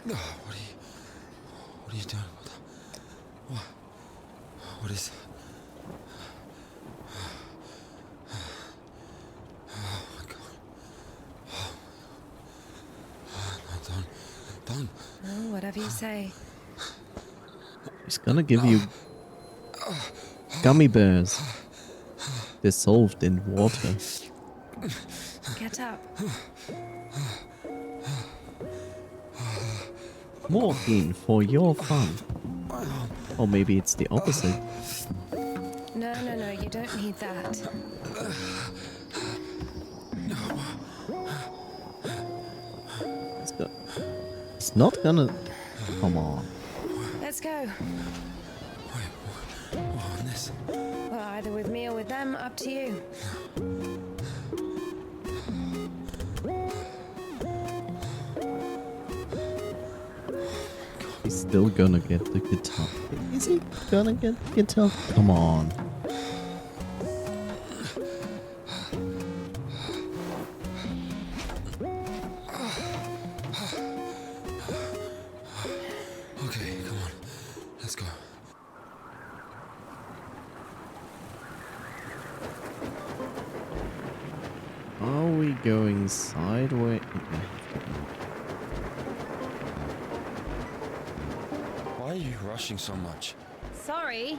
What are you doing? What is... Oh my God. No, don't. Oh, whatever you say. He's gonna give you gummy bears dissolved in water. Get up. Morphine for your fun. Or maybe it's the opposite. No, you don't need that. It's not gonna... Come on. Let's go. Wait, what on this? Well, either with me or with them, up to you. He's still gonna get the guitar. Is he gonna get the guitar? Come on. Okay, come on. Let's go. Are we going sideways? Why are you rushing so much? Sorry.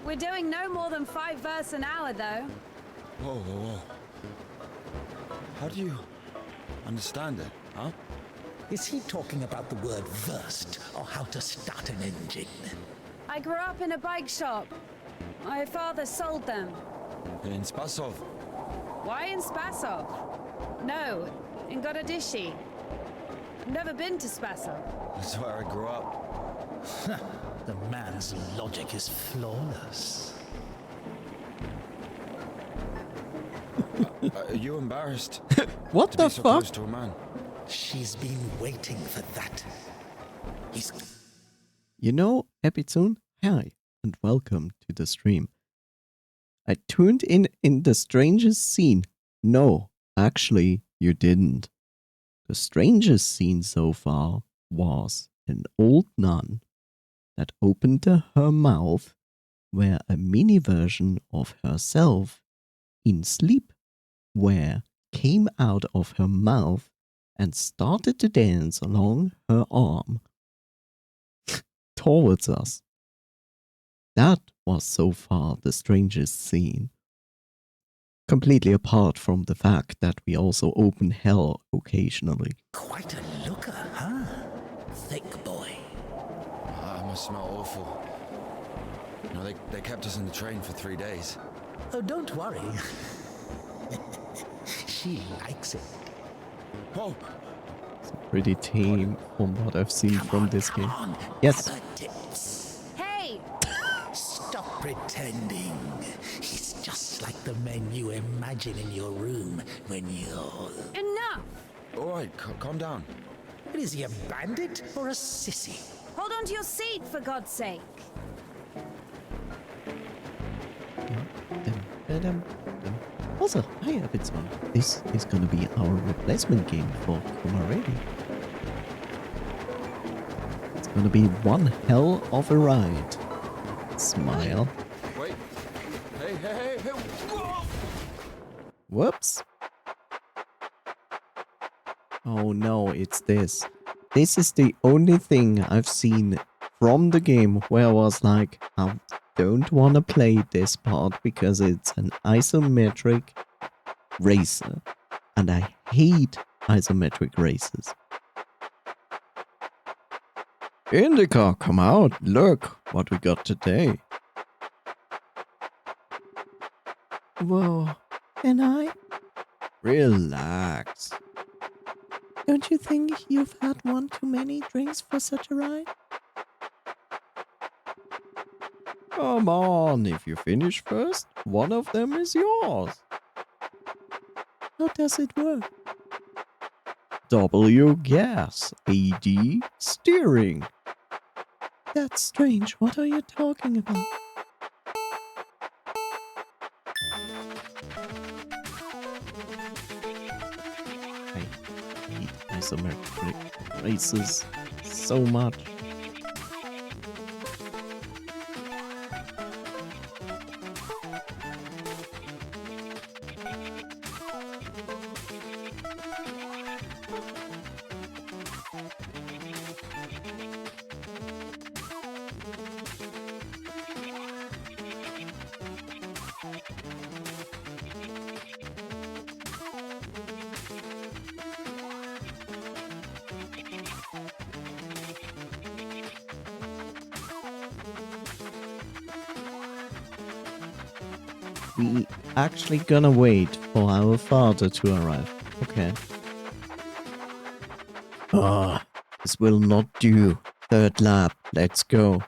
We're doing no more than 5 verses an hour, though. Whoa. How do you understand it, huh? Is he talking about the word versed or how to start an engine? I grew up in a bike shop. My father sold them. In Spasov. Why in Spasov? No, in Gorodishi. I've never been to Spasov. That's where I grew up. The man's logic is flawless. Are you embarrassed? What to the be so fuck? close to a man? She's been waiting for that. He's... You know, Epitune, hi, and welcome to the stream. I tuned in the strangest scene. No, actually, you didn't. The strangest scene so far was an old nun that opened her mouth where a mini version of herself in sleepwear came out of her mouth and started to dance along her arm towards us. That was so far the strangest scene. Completely apart from the fact that we also open hell occasionally. Quite a looker, huh? Thick boy. I must smell awful. No, they kept us in the train for 3 days. Oh, don't worry. She likes it. Oh! It's pretty tame from what I've seen from this game. On. Yes. Hey! Stop pretending. He's just like the men you imagine in your room when you're... Enough! Alright, calm down. Is he a bandit or a sissy? Hold on to your seat, for God's sake. Also, hi Epitune. This is gonna be our replacement game for Sekamerai. It's gonna be one hell of a ride. Smile. Wait. Hey. Whoa! Whoops. Oh no, it's this. This is the only thing I've seen from the game where I was like, I don't want to play this part because it's an isometric racer. And I hate isometric races. Indika, come out. Look what we got today. Whoa. Can I? Relax. Don't you think you've had one too many drinks for such a ride? Come on, if you finish first, one of them is yours. How does it work? W gas, AD steering. That's strange. What are you talking about? I hate isometric races so much. We actually gonna wait for our father to arrive. Okay. Ah, this will not do. Third lap, let's go.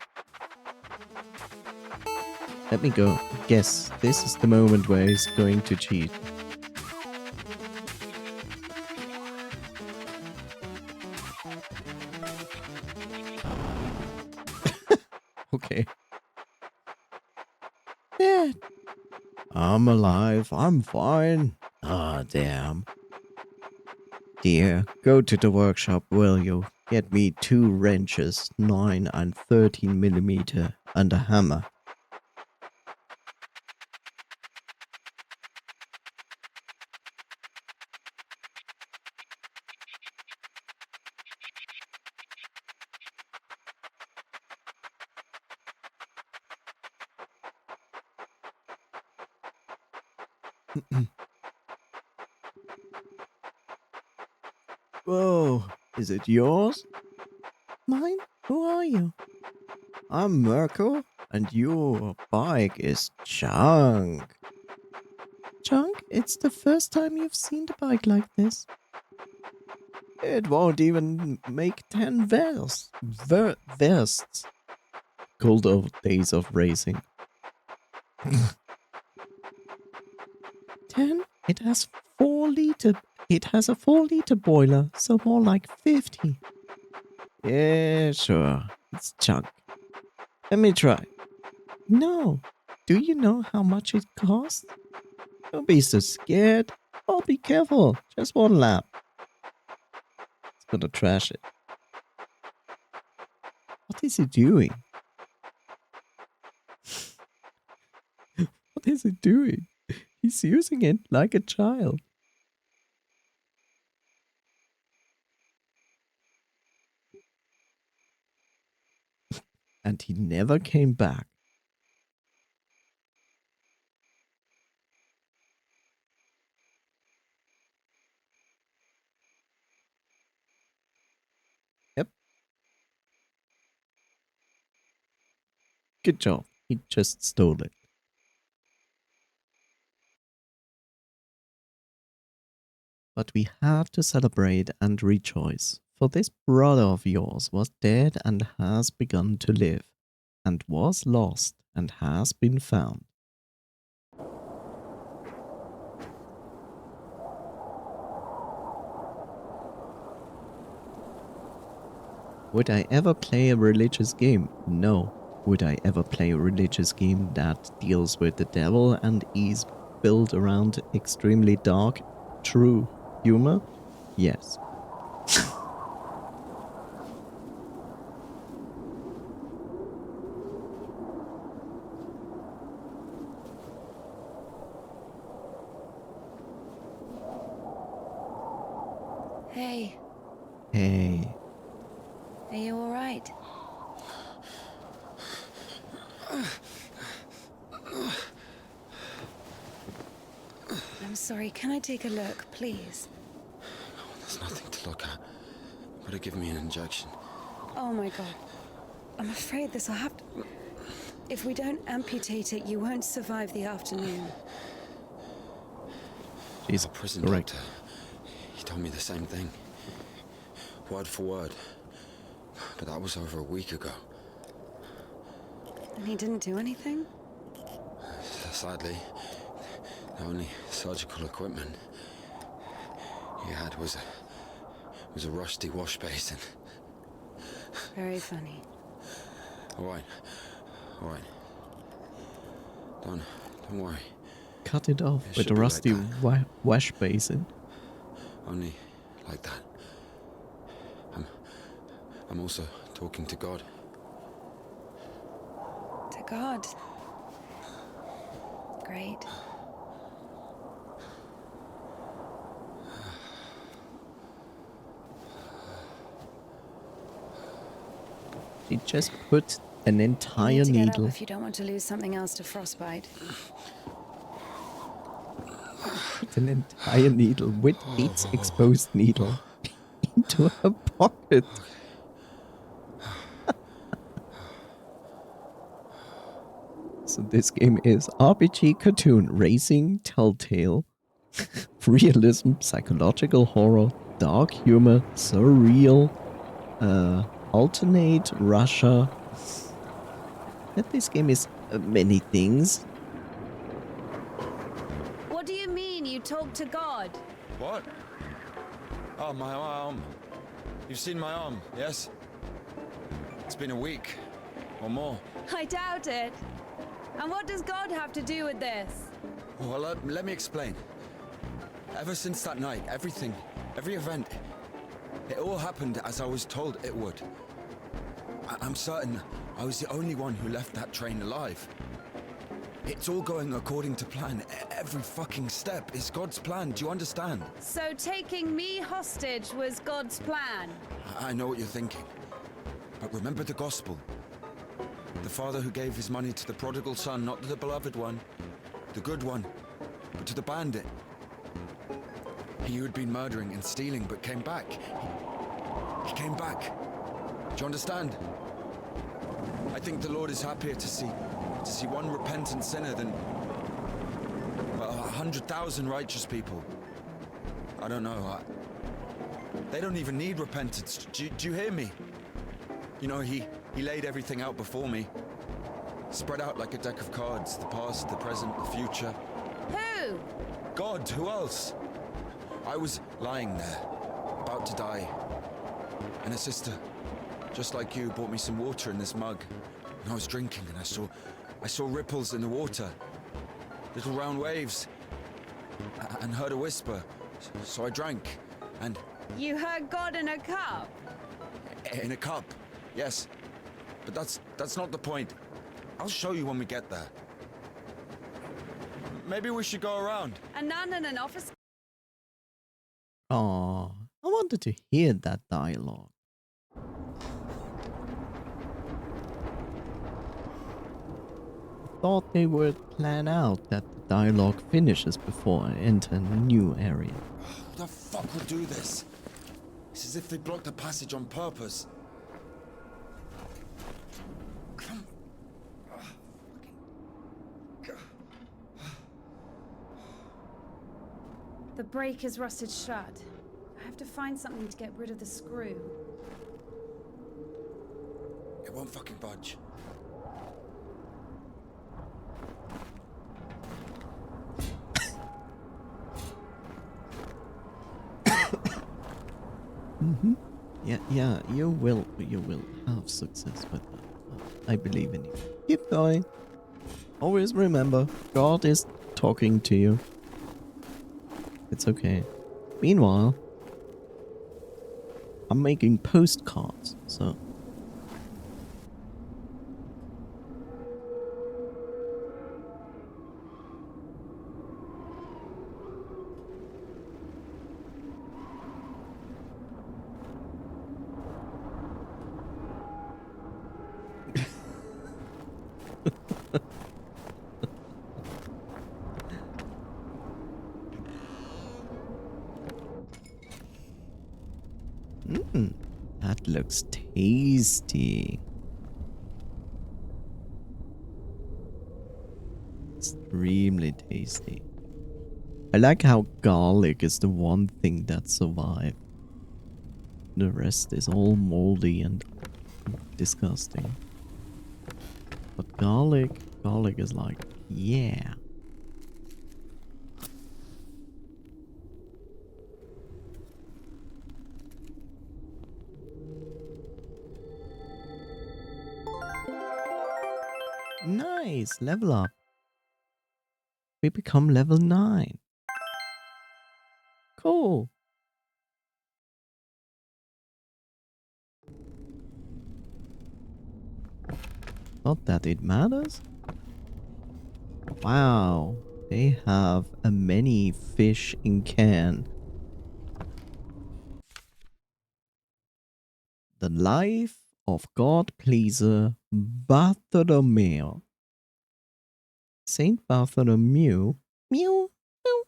Let me go. Guess this is the moment where he's going to cheat. Okay. Dad. I'm alive. I'm fine. Ah, damn. Dear, go to the workshop, will you? Get me 2 wrenches, 9 and 13 millimeter, and a hammer. Whoa, is it yours? Mine? Who are you? I'm Merkel, and your bike is junk. Junk? It's the first time you've seen the bike like this. It won't even make 10 vests. Cold old days of racing. 10? It has 4 liter It has a 4-liter boiler, so more like 50. Yeah, sure. It's junk. Let me try. No. Do you know how much it costs? Don't be so scared. Oh, be careful. Just one lap. It's gonna trash it. What is he doing? What is he doing? He's using it like a child. And he never came back. Yep. Good job. He just stole it. But we had to celebrate and rejoice, for this brother of yours was dead and has begun to live, and was lost and has been found. Would I ever play a religious game? No. Would I ever play a religious game that deals with the devil and is built around extremely dark, true humor? Yes. Hey, Hey. are you alright? I'm sorry, can I take a look, please? There's nothing to look at. Better give me an injection. Oh my god. I'm afraid this will have to... If we don't amputate it, you won't survive the afternoon. She's The prison correct. doctor, he told me the same thing. Word for word. But that was over a week ago. And he didn't do anything? Sadly, the only surgical equipment he had was a rusty wash basin. Very funny. All right. Don't worry. Cut it off It with should a be rusty like wash basin. Only like that. I'm also talking to God. To God. Great. She just put an You entire need to get needle. up if you don't want to lose something else to frostbite. Put an entire needle with its exposed needle into her pocket. So this game is RPG cartoon, racing, telltale, realism, psychological horror, dark humor, surreal, alternate, Russia. And this game is many things. What do you mean you talk to God? What? Oh, my arm. You've seen my arm, yes? It's been a week or more. I doubt it. And what does God have to do with this? Well, let me explain. Ever since that night, everything, every event, it all happened as I was told it would. I'm certain I was the only one who left that train alive. It's all going according to plan. Every fucking step is God's plan. Do you understand? So taking me hostage was God's plan? I know what you're thinking. But remember the gospel. The father who gave his money to the prodigal son, not to the beloved one, the good one, but to the bandit. He who had been murdering and stealing but came back. He came back. Do you understand? I think the Lord is happier to see one repentant sinner than 100,000 righteous people. I don't know. They don't even need repentance. Do you hear me? You know, he laid everything out before me. Spread out like a deck of cards. The past, the present, the future. Who? God, who else? I was lying there, about to die. And a sister, just like you, brought me some water in this mug. And I was drinking and I saw ripples in the water. Little round waves. And heard a whisper. So I drank. And You heard God in a cup? in a cup, yes. But that's not the point. I'll show you when we get there. Maybe we should go around. A nun and an officer? Aw, I wanted to hear that dialogue. Thought they would plan out that the dialogue finishes before I enter a new area. Who the fuck would do this? It's as if they blocked the passage on purpose. The brake is rusted shut. I have to find something to get rid of the screw. It won't fucking budge. Mm-hmm. Yeah, you will have success with that. I believe in you. Keep going. Always remember, God is talking to you. It's okay. Meanwhile, I'm making postcards, so... That looks tasty. Extremely tasty. I like how garlic is the one thing that survived. The rest is all moldy and disgusting. But garlic is like, yeah. Nice, level up. We become level 9. Cool. Not that it matters. Wow, they have a many fish in can. The life of God-pleaser Bartholomew. Saint Bartholomew. Mew. Mew.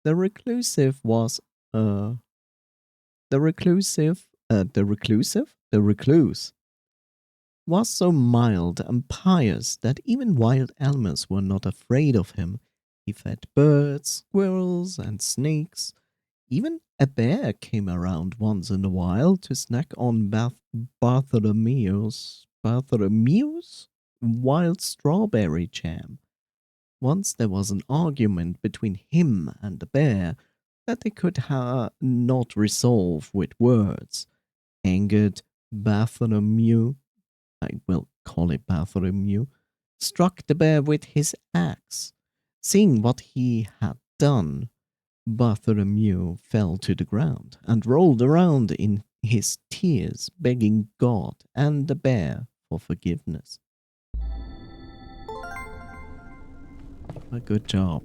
The reclusive was the recluse was so mild and pious that even wild animals were not afraid of him. He fed birds, squirrels, and snakes. Even a bear came around once in a while to snack on Bartholomew's wild strawberry jam. Once there was an argument between him and the bear that they could not resolve with words. Angered, Bartholomew, I will call it Bartholomew, struck the bear with his axe. Seeing what he had done, Bartholomew fell to the ground and rolled around in his tears, begging God and the bear for forgiveness. A good job.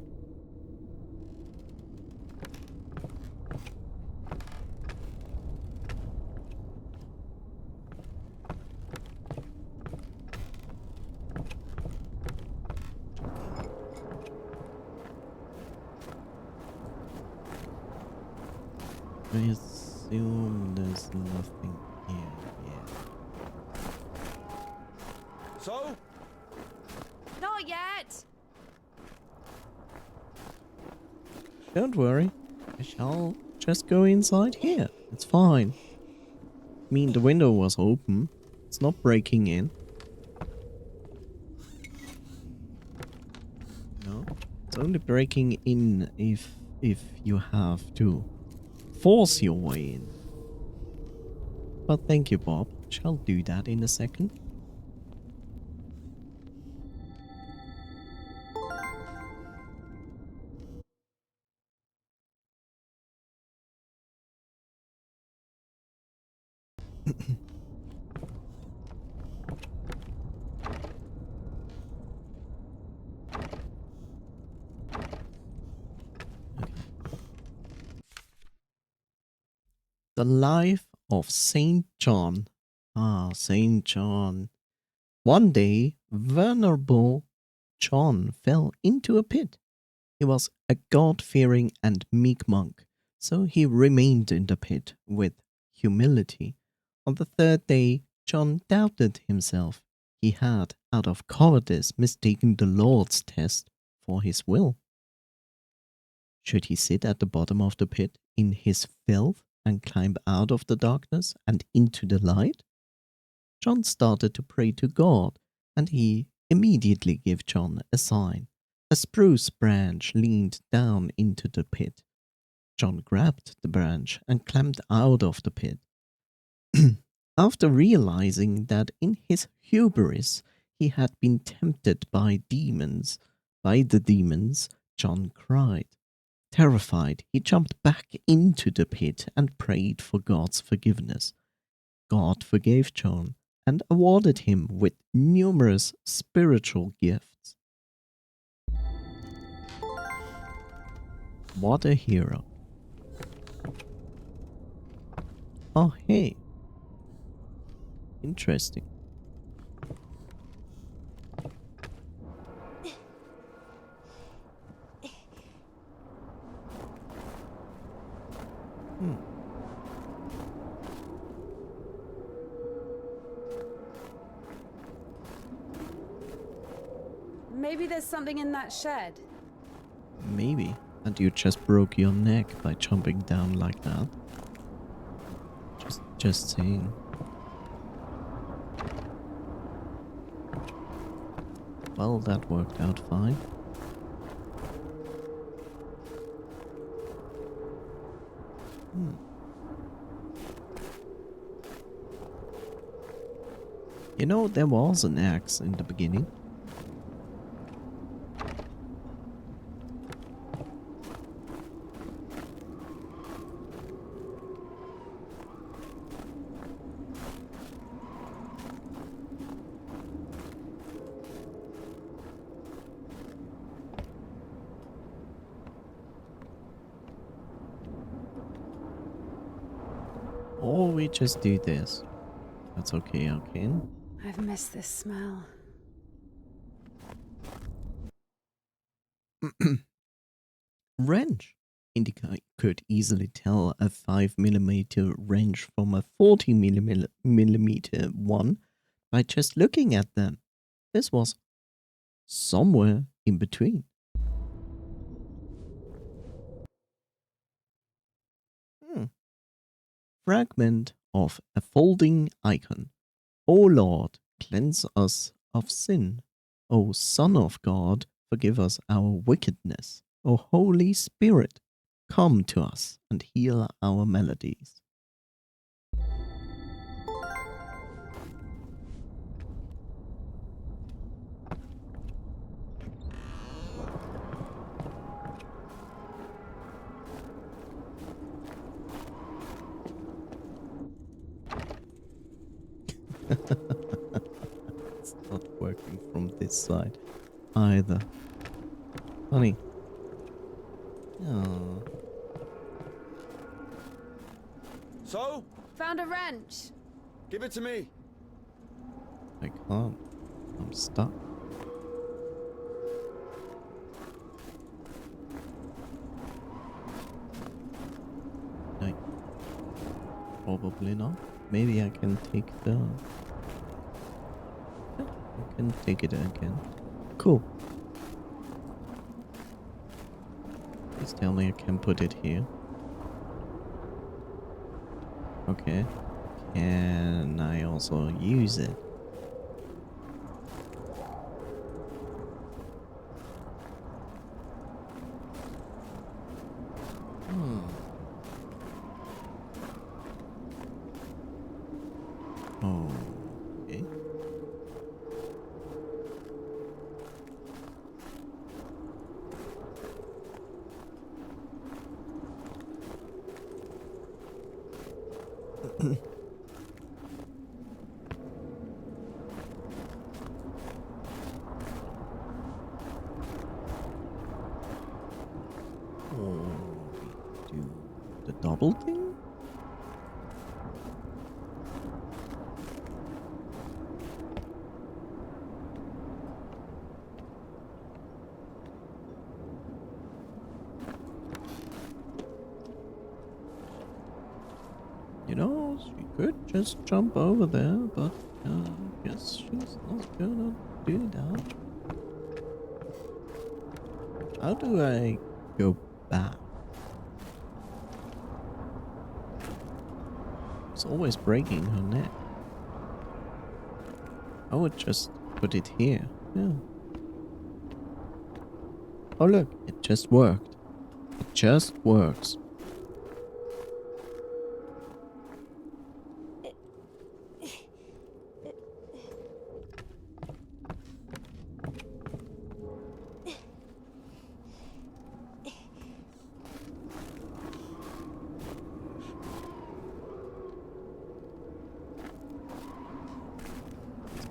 I assume there's nothing here yet. So? Not yet! Don't worry, I shall just go inside here. It's fine. I mean, the window was open. It's not breaking in. No, it's only breaking in if if you have to force your way in. But thank you, Bob. Shall do that in a second. The life of Saint John. Ah, Saint John. One day, venerable John fell into a pit. He was a God-fearing and meek monk, so he remained in the pit with humility. On the third day, John doubted himself. He had, out of cowardice, mistaken the Lord's test for his will. Should he sit at the bottom of the pit in his filth and climb out of the darkness and into the light? John started to pray to God, and he immediately gave John a sign. A spruce branch leaned down into the pit. John grabbed the branch and climbed out of the pit. After realizing that in his hubris he had been tempted by the demons, John cried. Terrified, he jumped back into the pit and prayed for God's forgiveness. God forgave John and awarded him with numerous spiritual gifts. What a hero. Oh, hey. Interesting. Maybe there's something in that shed. Maybe. And you just broke your neck by jumping down like that. Just saying. Well, that worked out fine. You know, there was an axe in the beginning. Or we just do this. That's okay, okay. I've missed this smell. Wrench. Indika could easily tell a 5mm wrench from a 40mm one by just looking at them. This was somewhere in between. Fragment of a folding icon. O Lord, cleanse us of sin. O Son of God, forgive us our wickedness. O Holy Spirit, come to us and heal our maladies. It's not working from this side either. Honey. Oh. So? Found a wrench. Give it to me. I can't. I'm stuck. No. Probably not. Maybe I can take the... Yeah, I can take it again. Cool. Please tell me I can put it here. Okay. Can I also use it? Okay. Oh, we do the double thing? You know, she could just jump over there, but I guess she's not gonna do that. How do I go back? It's always breaking her neck. I would just put it here. Yeah. Oh look, it just worked. It just works.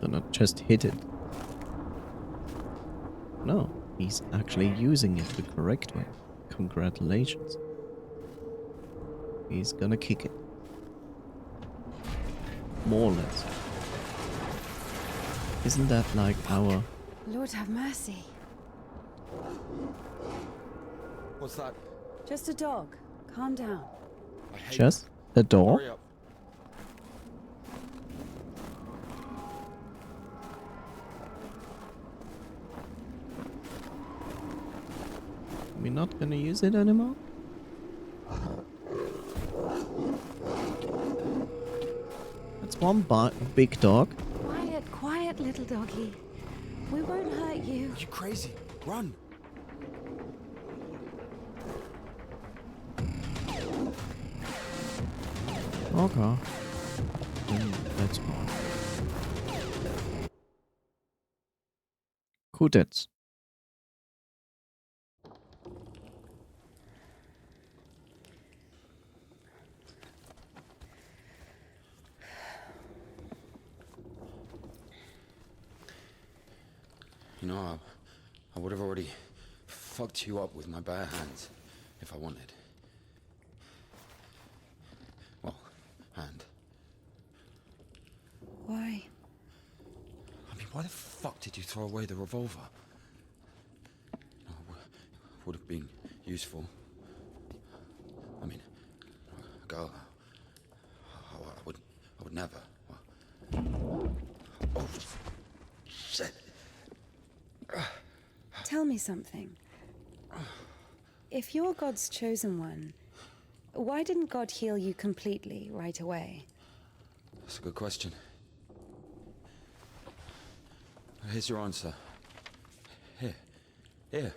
Gonna just hit it. No, he's actually using it the correct way. Congratulations. He's gonna kick it. More or less. Isn't that like our... Lord have mercy. What's that? Just a dog. Calm down. Just a dog? Hurry up. We're not gonna use it anymore? That's one big dog. Quiet, quiet, little doggy. We won't hurt you. You crazy? Run! Okay. Let's go. Kudets. You know, I would have already fucked you up with my bare hands if I wanted. Well, hand. Why? I mean, why the fuck did you throw away the revolver? Would have been useful. I mean, a girl. I would never. Oh, shit. Tell me something. If you're God's chosen one, why didn't God heal you completely right away? That's a good question. Here's your answer. Here.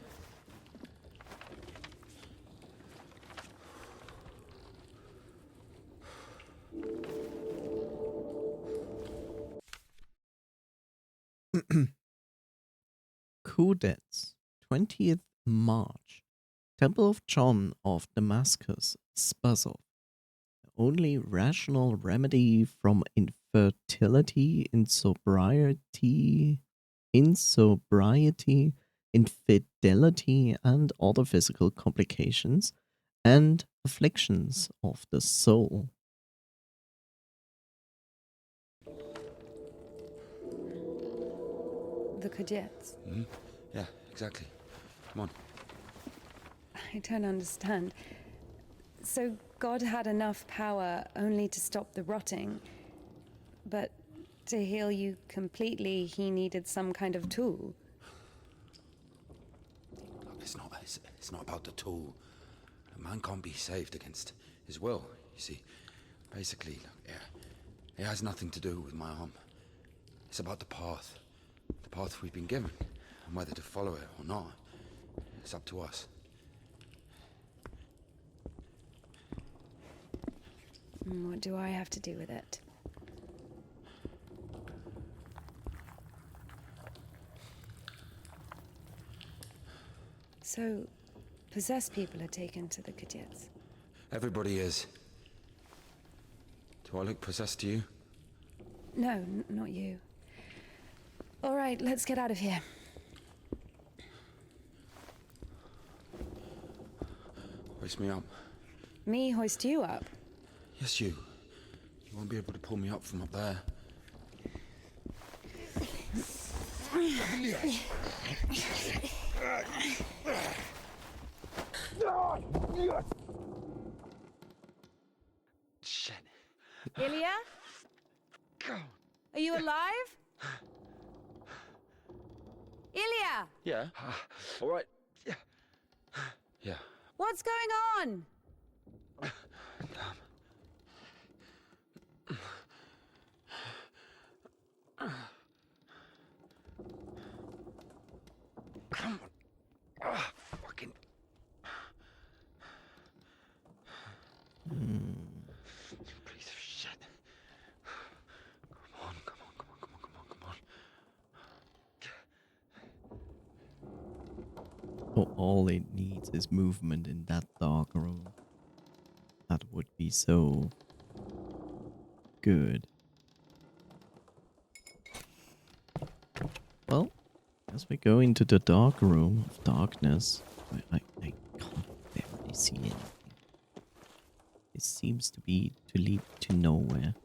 Kudets, 20th March. Temple of John of Damascus, Spazov. The only rational remedy from infertility, insobriety, infidelity, and other physical complications and afflictions of the soul. The Kudets. Mm-hmm. Yeah, exactly. Come on. I don't understand. So God had enough power only to stop the rotting, but to heal you completely, he needed some kind of tool. Look, it's not about the tool. A man can't be saved against his will, you see. Basically, look, it has nothing to do with my arm. It's about the path. The path we've been given. And whether to follow it or not, it's up to us. What do I have to do with it? So, possessed people are taken to the cadets. Everybody is. Do I look possessed to you? No, not you. All right, let's get out of here. Hoist me up. Me hoist you up? Yes, you. You won't be able to pull me up from up there. Shit. Ilya? Are you alive? Ilya! Yeah. All right. Yeah. Yeah. What's going on? Come on. Ah, fucking. Piece of shit. Come on, come on, come on, come on, come on, come on. Oh, all it needs is movement in that dark room. That would be so good. Well, as we go into the dark room of darkness, I can't barely see anything. It seems to lead to nowhere.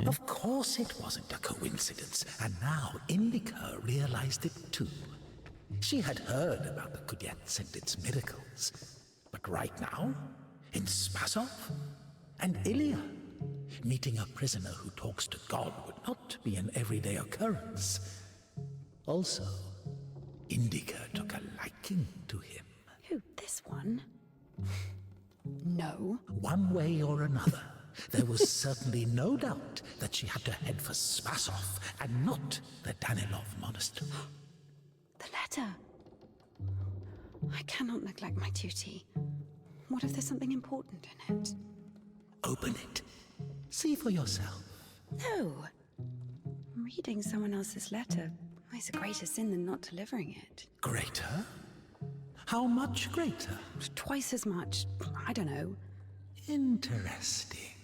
Of course it wasn't a coincidence, and now Indika realized it too. She had heard about the Kudets and its miracles, but right now, in Spasov and Ilya, meeting a prisoner who talks to God would not be an everyday occurrence. Also, Indika took a liking to him. Who, this one? No. One way or another, there was certainly no doubt that she had to head for Spasov and not the Danilov Monastery. The letter. I cannot neglect my duty. What if there's something important in it? Open it. See for yourself. No. Reading someone else's letter is a greater sin than not delivering it. Greater? How much greater? Twice as much. I don't know. Interesting.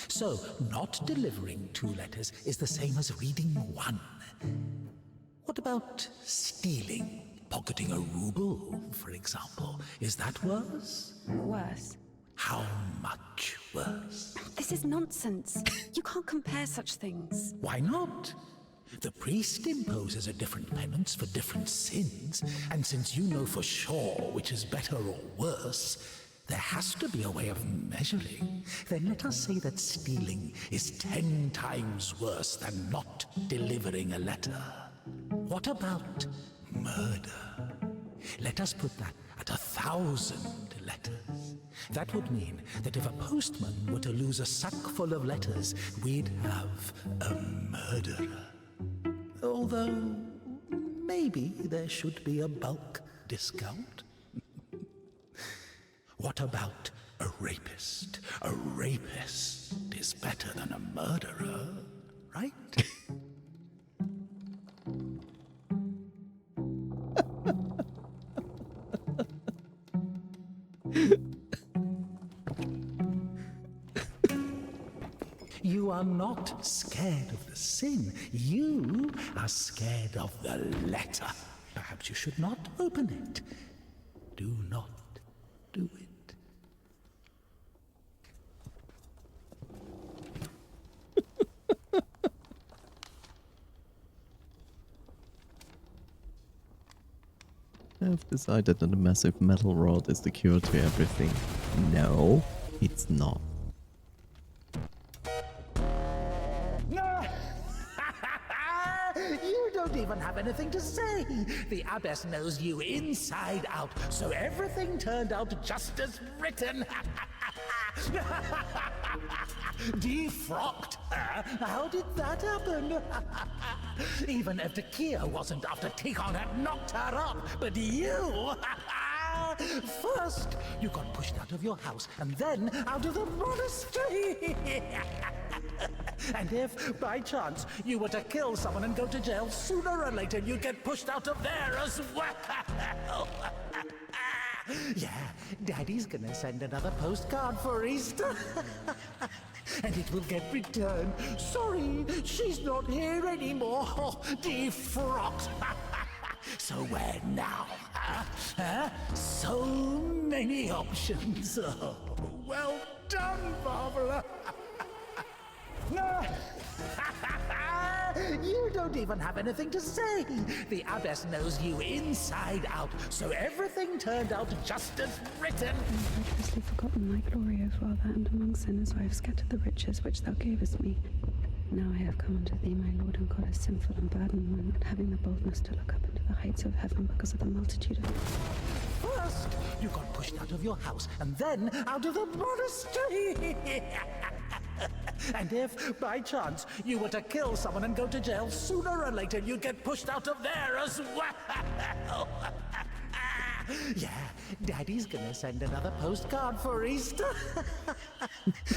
So, not delivering 2 letters is the same as reading 1. What about stealing? Pocketing a ruble, for example. Is that worse? Worse. How much worse? This is nonsense. You can't compare such things. Why not? The priest imposes a different penance for different sins, and since you know for sure which is better or worse, there has to be a way of measuring. Then let us say that stealing is 10 times worse than not delivering a letter. What about murder? Let us put that at 1,000 letters. That would mean that if a postman were to lose a sack full of letters, we'd have a murderer. Although, maybe there should be a bulk discount. What about a rapist? A rapist is better than a murderer, right? You are not scared of the sin. You are scared of the letter. Perhaps you should not open it. Do not do it. I've decided that a massive metal rod is the cure to everything. No, it's not. No! You don't even have anything to say. The abbess knows you inside out, so everything turned out just as written. Defrocked her? How did that happen? Even Evdokia wasn't after Tikhon had knocked her up, but you... First, you got pushed out of your house, and then out of the monastery. And if, by chance, you were to kill someone and go to jail, sooner or later you'd get pushed out of there as well. Yeah, Daddy's gonna send another postcard for Easter. And it will get returned. Sorry, she's not here anymore. Defrocked. So where now? Huh? So many options. Oh, well done, Barbara. You don't even have anything to say. The abbess knows you inside out, so everything turned out just as written. I have treacherously forgotten thy glory, O Father, and among sinners I have scattered the riches which thou gavest me. Now I have come unto thee, my Lord and God, a sinful and burdened one, and having the boldness to look up into the heights of heaven because of the multitude of... First, you got pushed out of your house, and then out of the monastery. And if, by chance, you were to kill someone and go to jail, sooner or later you'd get pushed out of there as well. Yeah, Daddy's gonna send another postcard for Easter.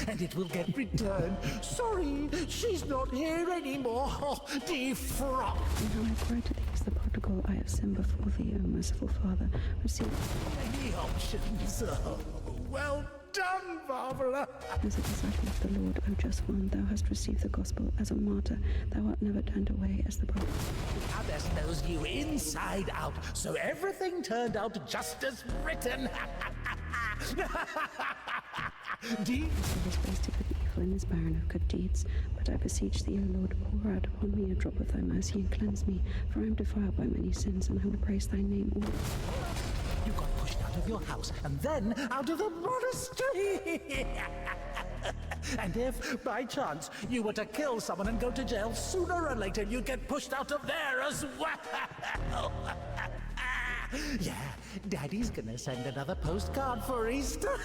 And it will get returned. Sorry, she's not here anymore. Defrocked. And how I cry to thee as the prodigal, I have sinned before thee, O merciful Father. Receive many options. Oh, well done, Barbara. As a disciple of the Lord, O just one, thou hast received the gospel. As a martyr, thou art never turned away as the brother. The abbess knows you inside out, so everything turned out just as written. He is wasted with evil and is barren of good deeds. But I beseech thee, O Lord, pour out upon me a drop of thy mercy and cleanse me, for I am defiled by many sins, and I will praise thy name all. You got pushed out of your house, and then out of the monastery. And if, by chance, you were to kill someone and go to jail, sooner or later you'd get pushed out of there as well. Yeah, Daddy's gonna send another postcard for Easter.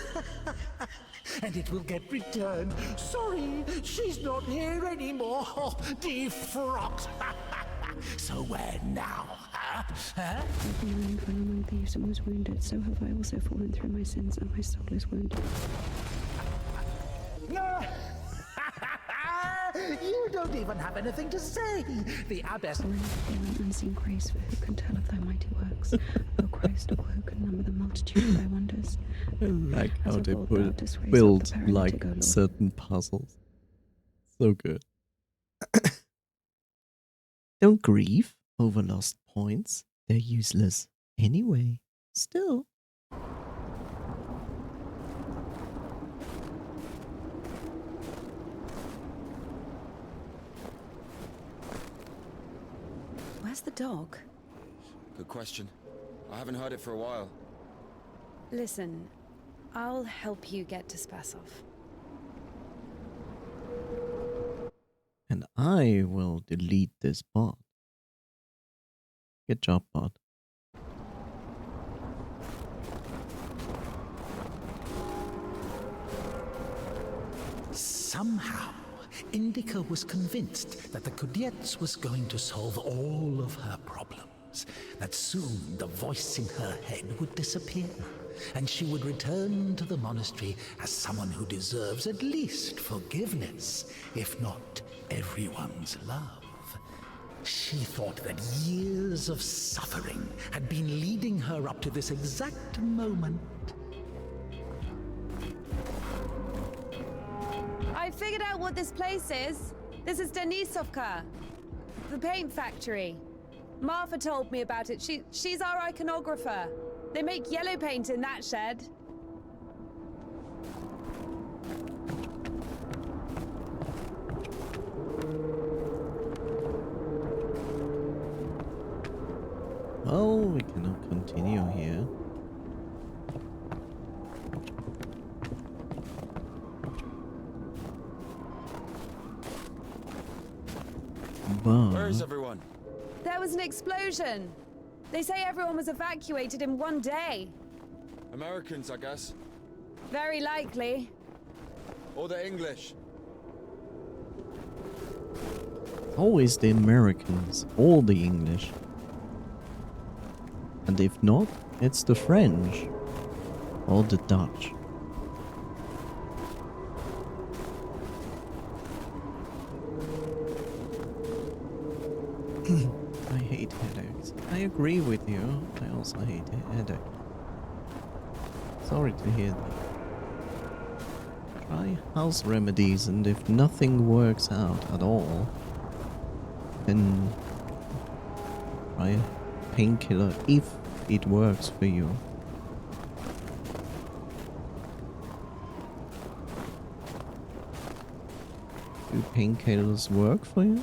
And it will get returned. Sorry, she's not here anymore. Defrocked. So where now? Huh? Like a lion fell among thieves and was wounded, so have I also fallen through my sins, and my soul is wounded. You don't even have anything to say. The abbess... For an unseen grace, for who can tell of thy mighty works? O Christ, or who can number the multitude of thy wonders? I like how they build like certain puzzles. So good. Don't grieve over lost points. They're useless anyway. Still. Where's the dog? Good question. I haven't heard it for a while. Listen, I'll help you get to Spasov. And I will delete this bot. Good job, bot. Somehow, Indika was convinced that the Kudets was going to solve all of her problems, that soon the voice in her head would disappear, and she would return to the monastery as someone who deserves at least forgiveness, if not everyone's love. She thought that years of suffering had been leading her up to this exact moment. I figured out what this place is. This is Denisovka, the paint factory. Martha told me about it. She's our iconographer. They make yellow paint in that shed. Well, we cannot continue here. Where is everyone? There was an explosion. They say everyone was evacuated in one day. Americans, I guess. Very likely. Or the English. Always the Americans, all the English. And if not, it's the French. Or the Dutch. I hate headaches. I agree with you. I also hate headache. Sorry to hear that. Try house remedies, and if nothing works out at all, then try a painkiller if it works for you. Do painkillers work for you?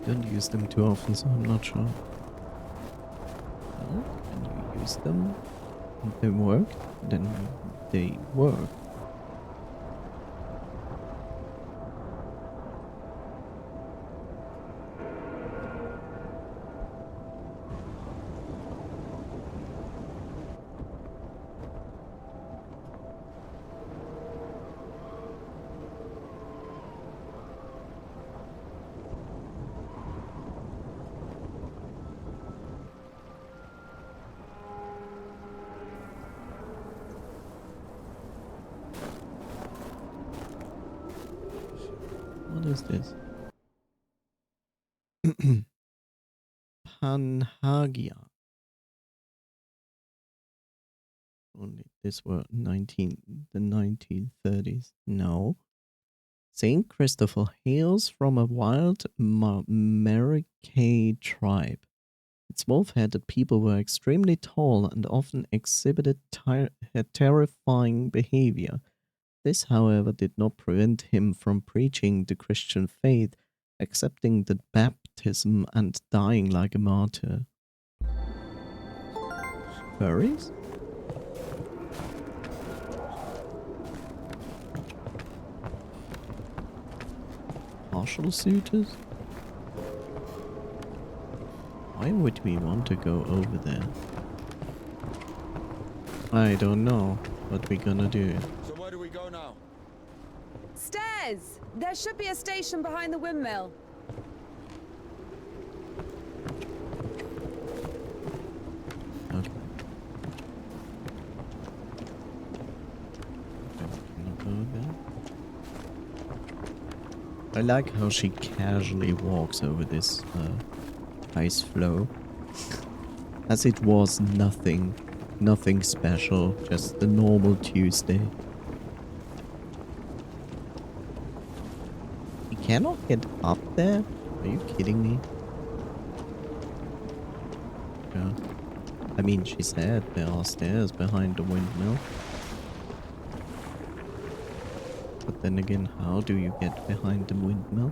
Don't use them too often, so I'm not sure. Well, when you use them and they work, then they work. What is this? Panhagia. Only this were the 1930s. No. Saint Christopher hails from a wild Maricay tribe. Its wolf-headed people were extremely tall and often exhibited terrifying behavior. This, however, did not prevent him from preaching the Christian faith, accepting the baptism, and dying like a martyr. Furries? Partial suitors? Why would we want to go over there? I don't know what we're gonna do. So where do we go now? Stairs! There should be a station behind the windmill. Okay. Cannot go there. I like how she casually walks over this ice floe. As it was nothing special, just the normal Tuesday. You cannot get up there? Are you kidding me? Yeah. I mean, she said there are stairs behind the windmill. But then again, how do you get behind the windmill?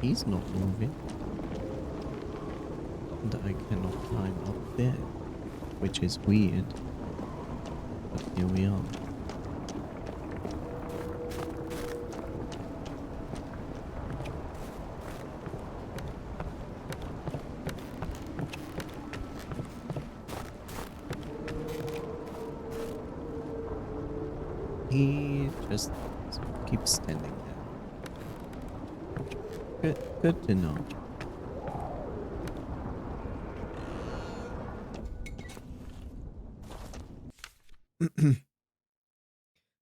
He's not moving. And I cannot climb up there, which is weird. But here we are. He just keeps standing there. Good to know.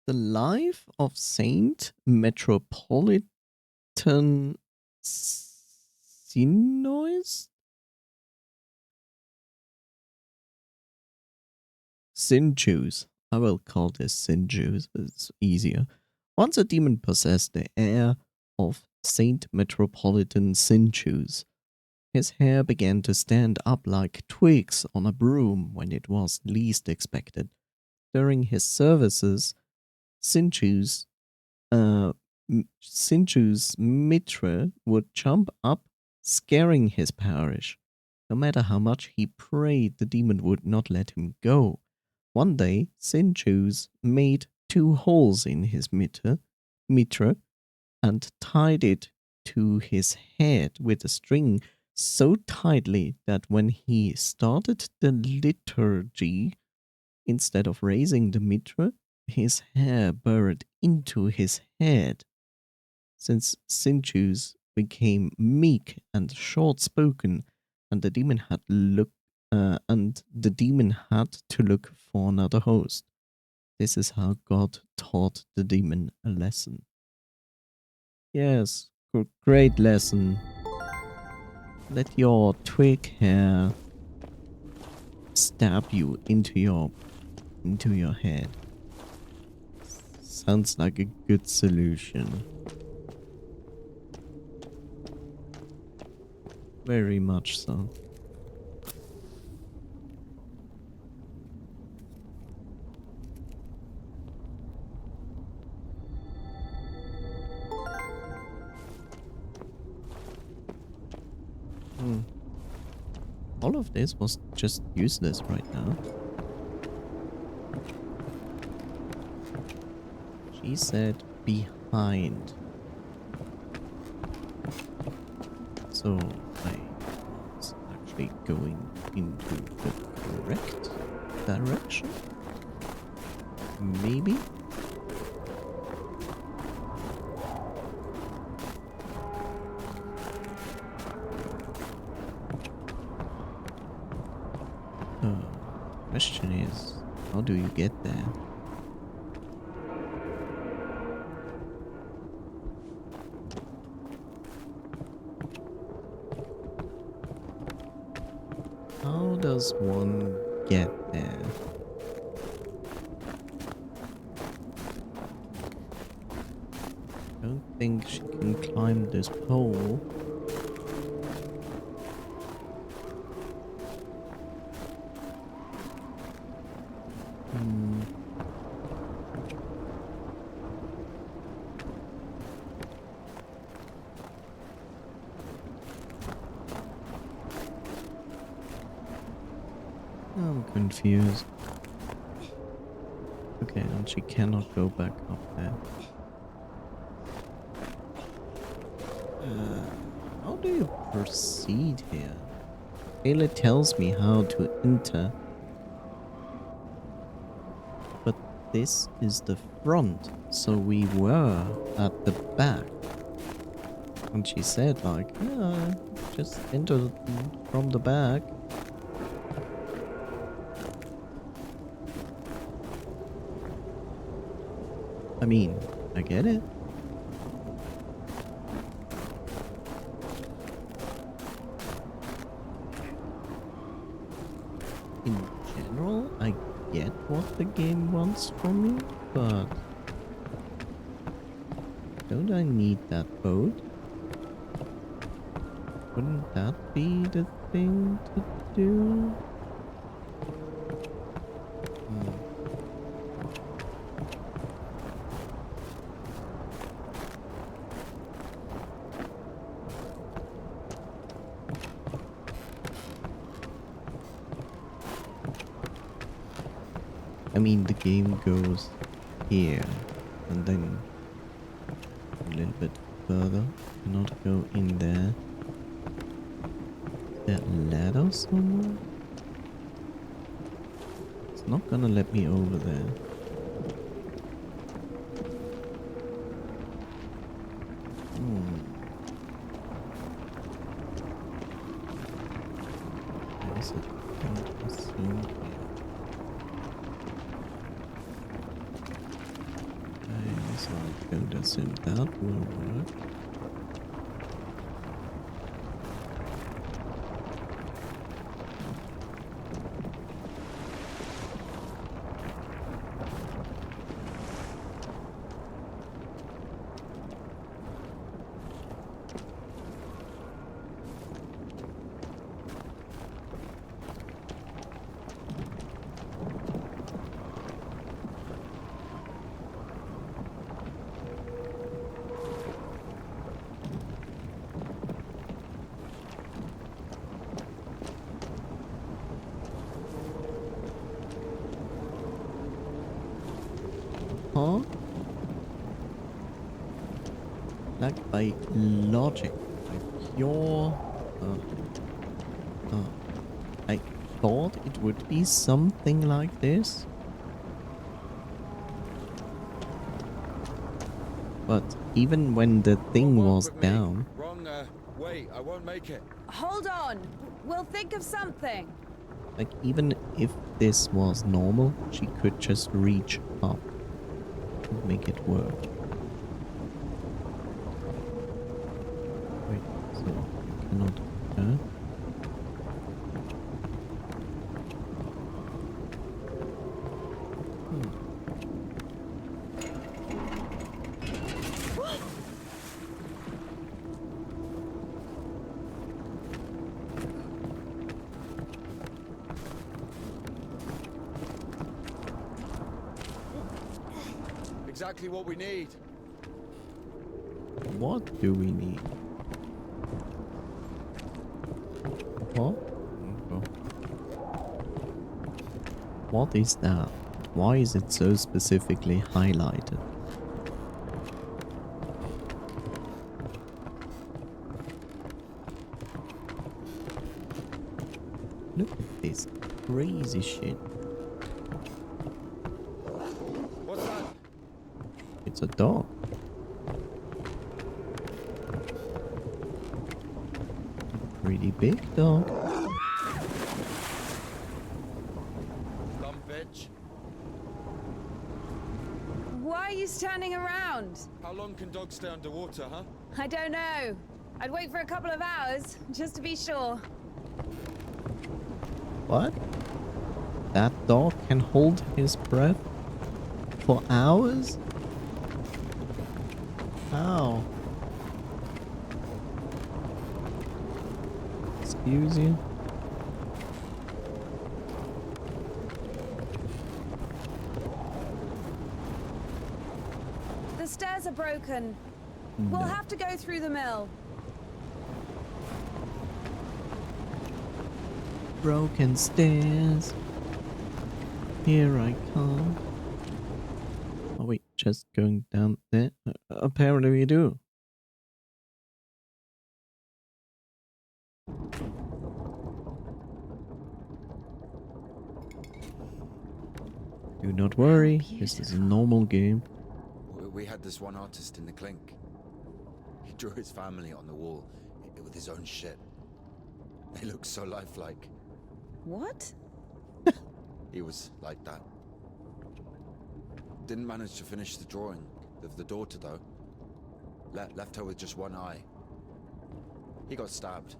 The life of Saint Metropolitan Sinois? Sinjus. I will call this Sinjus, it's easier. Once a demon possessed the heir of Saint Metropolitan Sinjus. His hair began to stand up like twigs on a broom when it was least expected. During his services, Sinju's Mitra would jump up, scaring his parish. No matter how much he prayed, the demon would not let him go. One day, Sinju's made 2 holes in his mitra and tied it to his head with a string so tightly that when he started the liturgy, instead of raising the mitra, his hair burrowed into his head. Since Sinjus became meek and short-spoken, and the demon had to look for another host. This is how God taught the demon a lesson. Yes, great lesson. Let your twig hair stab you into your head. Sounds like a good solution. Very much so. All of this was just useless right now. She said behind. So I was actually going into the correct direction? Maybe? Question is, how do you get there? How does one get there? I don't think she can climb this pole. I'm confused. Okay, and she cannot go back up there. How do you proceed here? Ayla tells me how to enter. But this is the front, so we were at the back. And she said like, yeah, just enter from the back. I mean, I get it. In general, I get what the game wants from me, but don't I need that boat? Wouldn't that be the thing to do? I mean, the game goes here, and then a little bit further. Cannot go in there. Is there a ladder somewhere? It's not gonna let me over there. There's a thing to assume here. Don't assume that will work. Huh? Like by logic, by pure... I thought it would be something like this. But even when the thing was down... Wrong, wait, I won't make it. Hold on. We'll think of something. Like, even if this was normal, she could just reach up and make it work. Wait, so you cannot... Exactly what we need. What do we need? What? What is that? Why is it so specifically highlighted? Look at this crazy shit. What's that? It's a dog. Pretty big dog. Dumb bitch. Why are you standing around? How long can dogs stay underwater, huh? I don't know. I'd wait for a couple of hours, just to be sure. What? That dog can hold his breath for hours? How? Excuse you? The stairs are broken. We'll No. have to go through the mill. Broken stairs. Here I come. Oh wait, just going down there? Apparently we do. Do not worry, this is a normal game. We had this one artist in the clink. He drew his family on the wall with his own shit. They look so lifelike. What? He was like that. Didn't manage to finish the drawing of the daughter, though. Left her with just one eye. He got stabbed.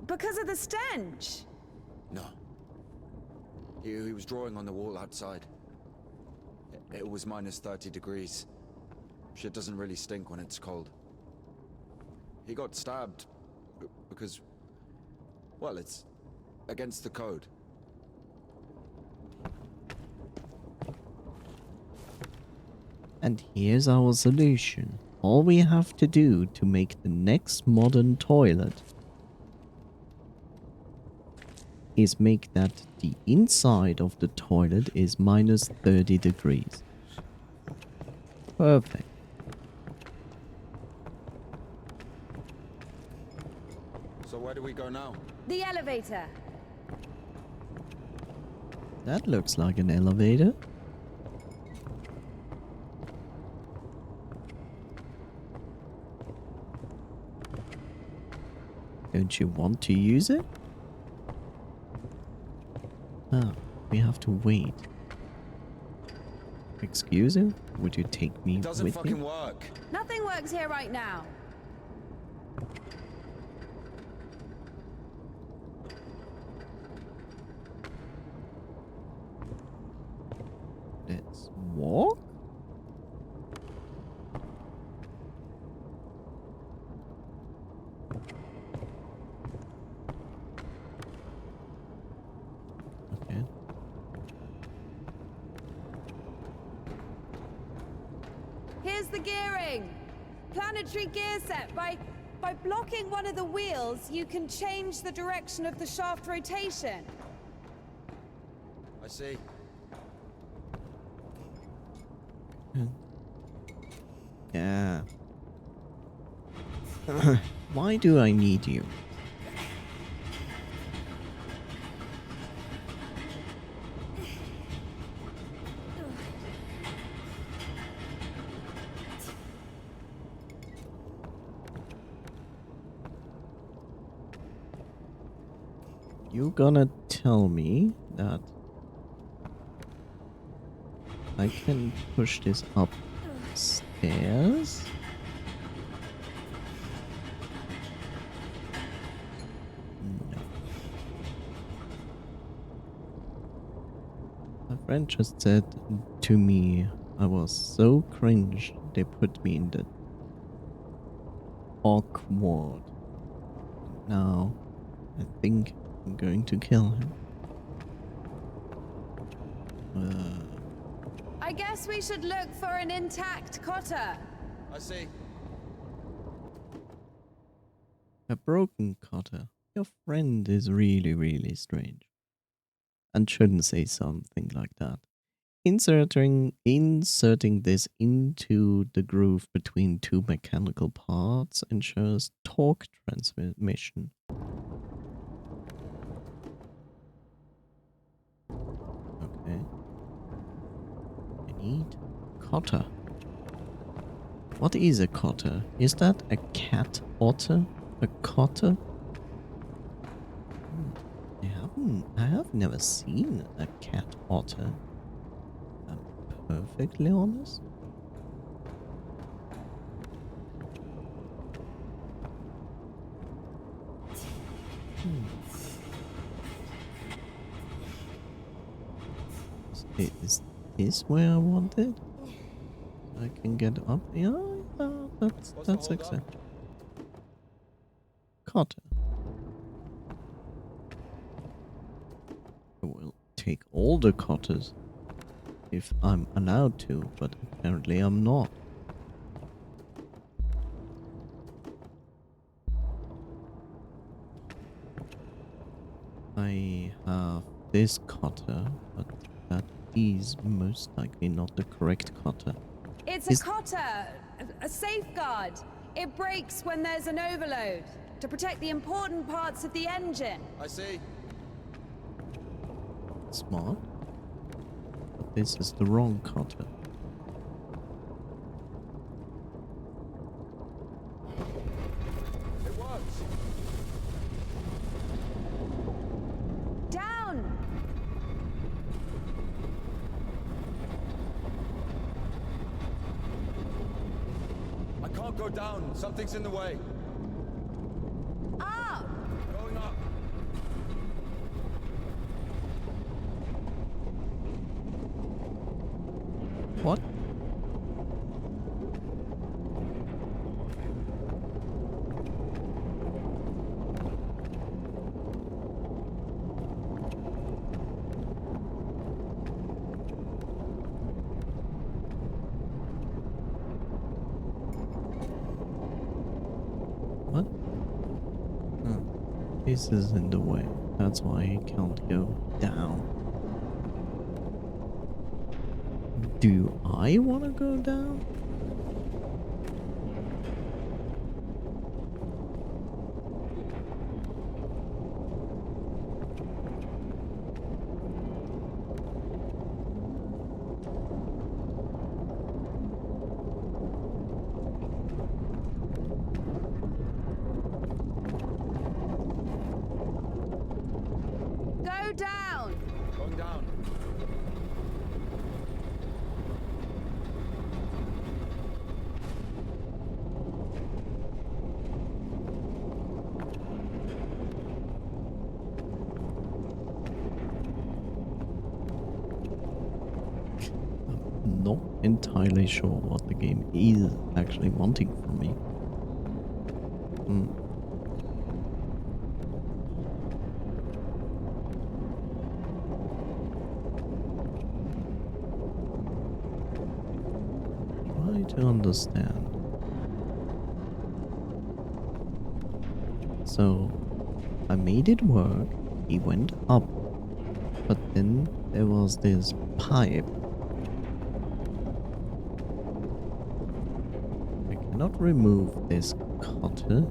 Because of the stench? No. He was drawing on the wall outside. It was minus 30 degrees. Shit doesn't really stink when it's cold. He got stabbed because, well, it's against the code. And here's our solution. All we have to do to make the next modern toilet is make that the inside of the toilet is minus 30 degrees. Perfect. So where do we go now? The elevator. That looks like an elevator. Don't you want to use it? Ah, we have to wait. Excuse you? Would you take me Doesn't with fucking you? work. Nothing works here right now. Let's walk? Okay. Here's the gearing. Planetary gear set. By blocking one of the wheels, you can change the direction of the shaft rotation. I see. Yeah. Why do I need you? You gonna tell me that I can push this upstairs? No. My friend just said to me I was so cringe they put me in the awkward. Now I think I'm going to kill him. I guess we should look for an intact cotter. I see. A broken cotter. Your friend is really, really strange. And shouldn't say something like that. Inserting this into the groove between two mechanical parts ensures torque transmission. Okay. I need cotter. What is a cotter? Is that a cat otter? A cotter? I have never seen a cat otter. I'm perfectly honest. Is this where I wanted? I can get up. Yeah, that's exact. Cotter. I will take all the cotters if I'm allowed to, but apparently I'm not. I have this cotter, but that is most likely not the correct cotter. It's a cotter, a safeguard. It breaks when there's an overload to protect the important parts of the engine. I see. Smart. But this is the wrong cotter. It works. Down! I can't go down. Something's in the way. Up! Going up. What? What? Oh, this is in the way. That's why I can't go down. Do I want to go down? Go down! Going down. entirely sure what the game is actually wanting from me. Try to understand. So, I made it work, he went up, but then there was this pipe. I cannot remove this cutter.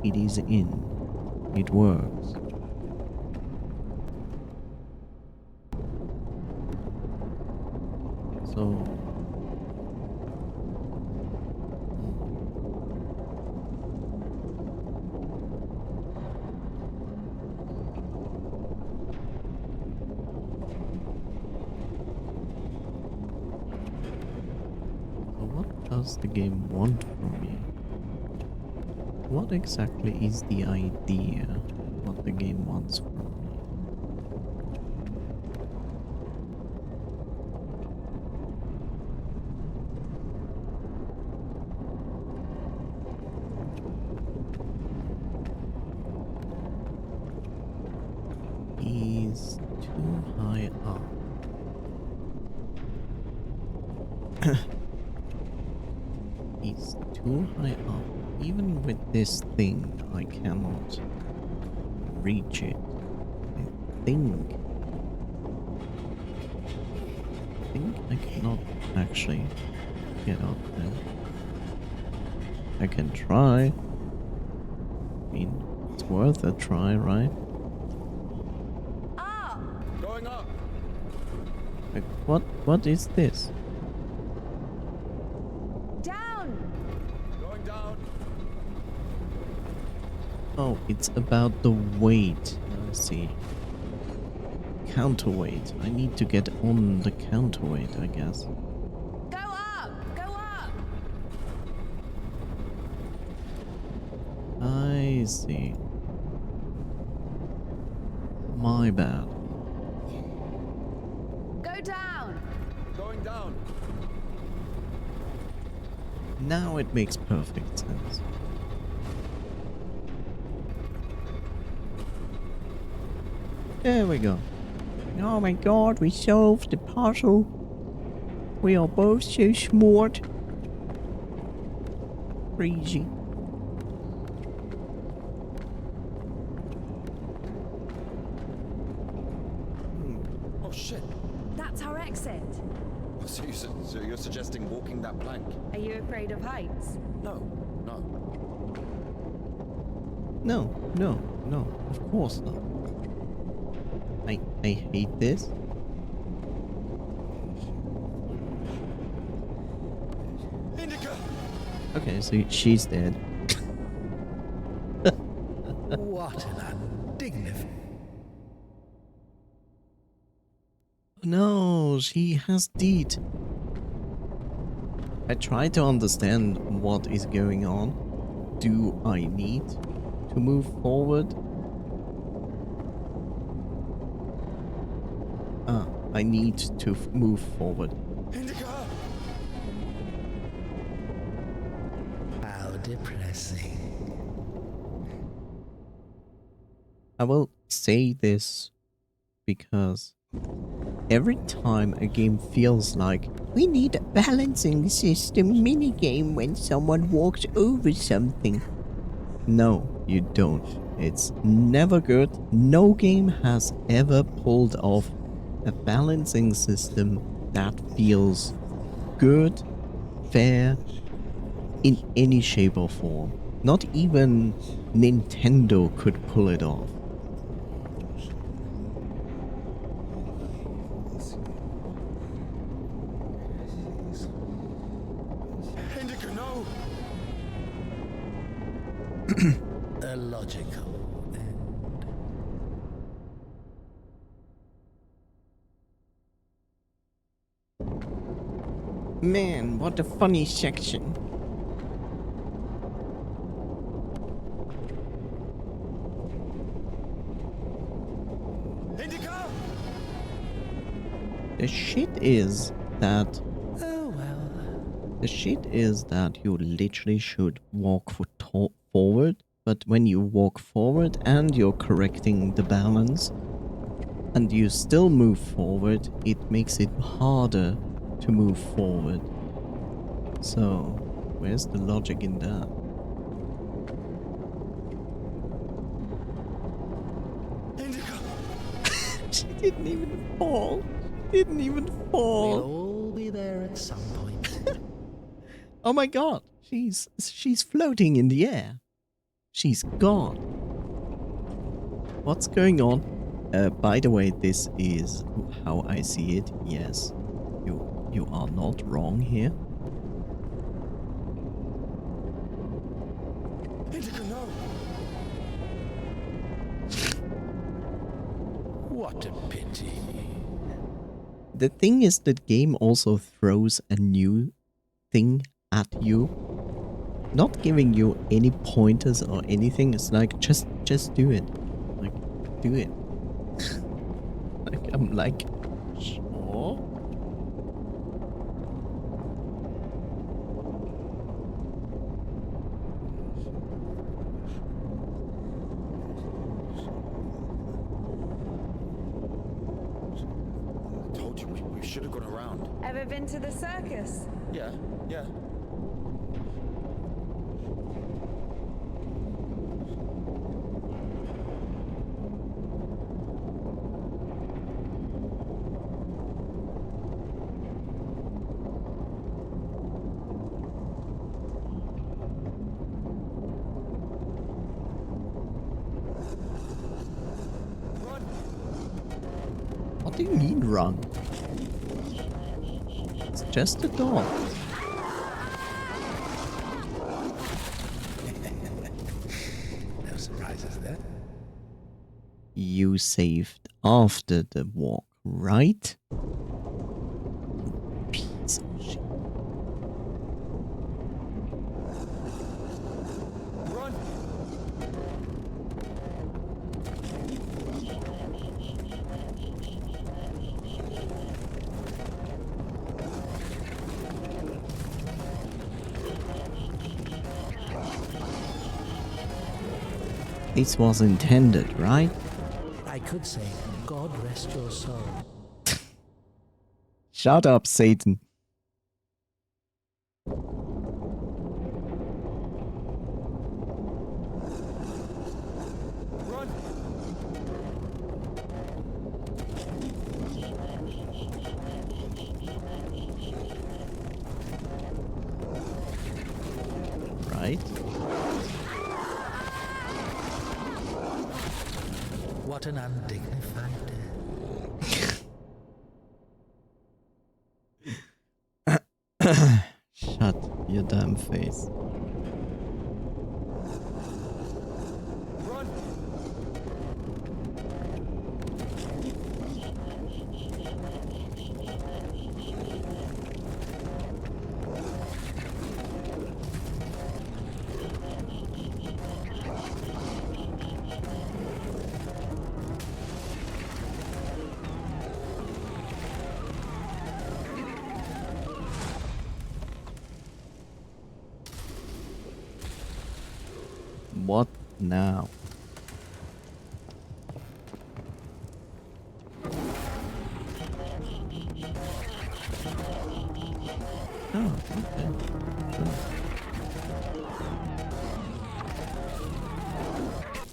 It is in. It works. So... what does the game want from me? What exactly is the idea? What the game wants from me? He's too high up. He's too high up. Even with this thing, I cannot reach it. I think I cannot actually get up there. I can try. I mean, it's worth a try, right? Going up. Like, what is this? Oh, it's about the weight. I see. Counterweight. I need to get on the counterweight, I guess. Go up! Go up! I see. My bad. Go down! Going down. Now it makes perfect sense. There we go. Oh my god, we solved the puzzle. We are both so smart. Crazy. Oh shit. That's our exit. So you're suggesting walking that plank? Are you afraid of heights? No. No, of course not. I hate this. Indika! Okay, so she's dead. What an undignified... No, she has deed. I try to understand what is going on. Do I need to move forward? I need to move forward. Indika! How depressing. I will say this because every time a game feels like we need a balancing system minigame when someone walks over something. No, you don't. It's never good. No game has ever pulled off a balancing system that feels good, fair, in any shape or form. Not even Nintendo could pull it off. Indika, no! A logical end. Man, what a funny section. Indika! The shit is that Oh well. the shit is that you literally should walk forward, but when you walk forward and you're correcting the balance and you still move forward, it makes it harder to move forward. So, where's the logic in that? She didn't even fall. Didn't even fall. We'll all be there at some point. Oh my god, she's floating in the air. She's gone. What's going on? By the way, this is how I see it. Yes, you are not wrong here. Indika, no! What a pity. The thing is, that game also throws a new thing at you, not giving you any pointers or anything. It's like just do it, like do it. Like I'm like, sure. I told you we should have gone around. Ever been to the circus? Yeah. What do you mean run? It's just a dog. No surprises there. You saved after the walk, right? Piece of shit. Run! This was intended, right? I could say, God rest your soul. Shut up, Satan. Run! Right? What an undignified Shut your damn face. Run! What now? Oh, okay. Sure.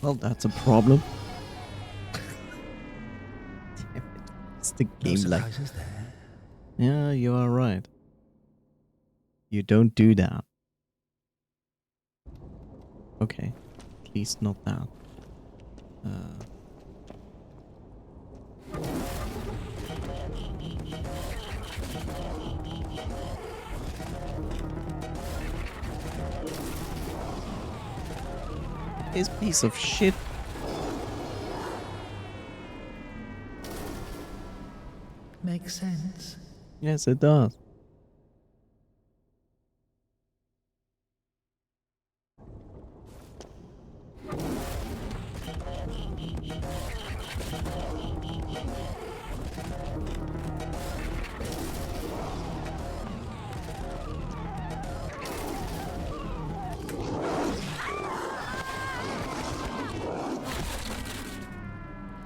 Well, that's a problem. Damn it. It's the No game like... surprises there. Yeah, you are right. You don't do that. Okay. At least not that. This piece of shit. Makes sense. Yes, it does.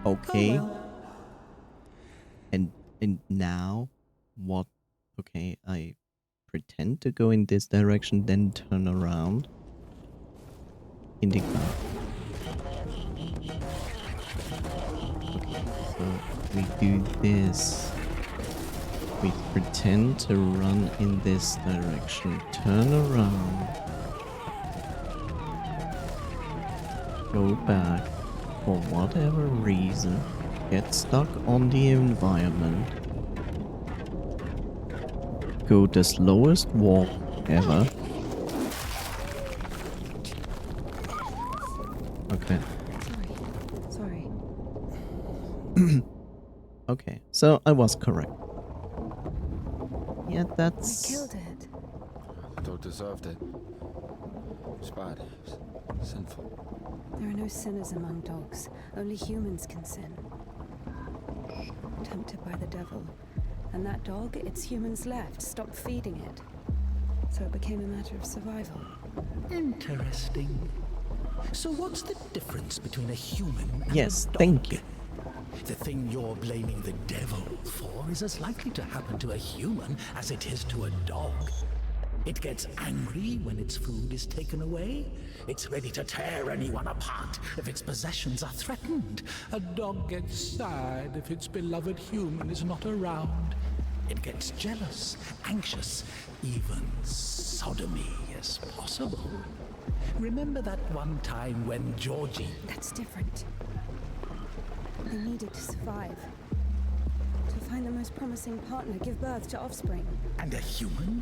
Okay. Oh well. And now what? Okay, I pretend to go in this direction, then turn around. Indika. Okay, so we do this. We pretend to run in this direction, turn around, go back for whatever reason, get stuck on the environment, go the slowest walk ever. Okay. Sorry. Okay, so I was correct. Yeah, I that's... killed it. The dog deserved it. It's bad. It's sinful. There are no sinners among dogs. Only humans can sin. Tempted by the devil. And that dog, its humans left, stopped feeding it. So it became a matter of survival. Interesting. So what's the difference between a human and Yes, a dog? thank you. The thing you're blaming the devil for is as likely to happen to a human as it is to a dog. It gets angry when its food is taken away. It's ready to tear anyone apart if its possessions are threatened. A dog gets sad if its beloved human is not around. It gets jealous, anxious, even sodomy is possible. Remember that one time when Georgie... That's different. They needed to survive. To find the most promising partner, give birth to offspring. And a human?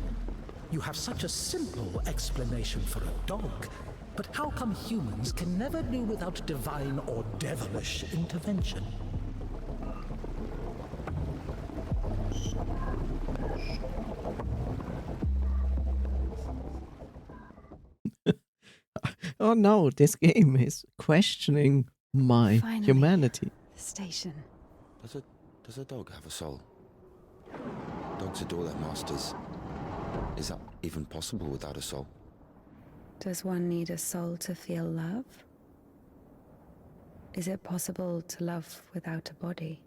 You have such a simple explanation for a dog. But how come humans can never do without divine or devilish intervention? Oh no, this game is questioning my Finally. humanity. The station. Does a dog have a soul? Dogs adore their masters. Is that even possible without a soul? Does one need a soul to feel love? Is it possible to love without a body?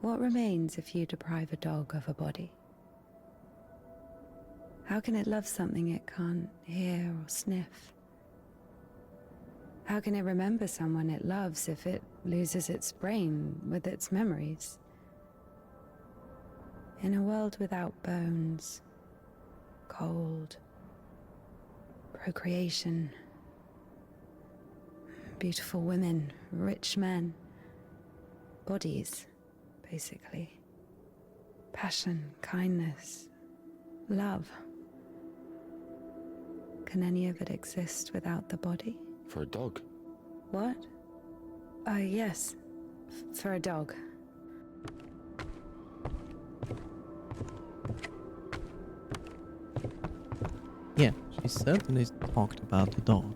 What remains if you deprive a dog of a body? How can it love something it can't hear or sniff? How can it remember someone it loves if it loses its brain with its memories? In a world without bones, cold, procreation, beautiful women, rich men, bodies, basically. Passion, kindness, love. Can any of it exist without the body? For a dog? What? Yes. For a dog. Yeah, she certainly talked about the dog.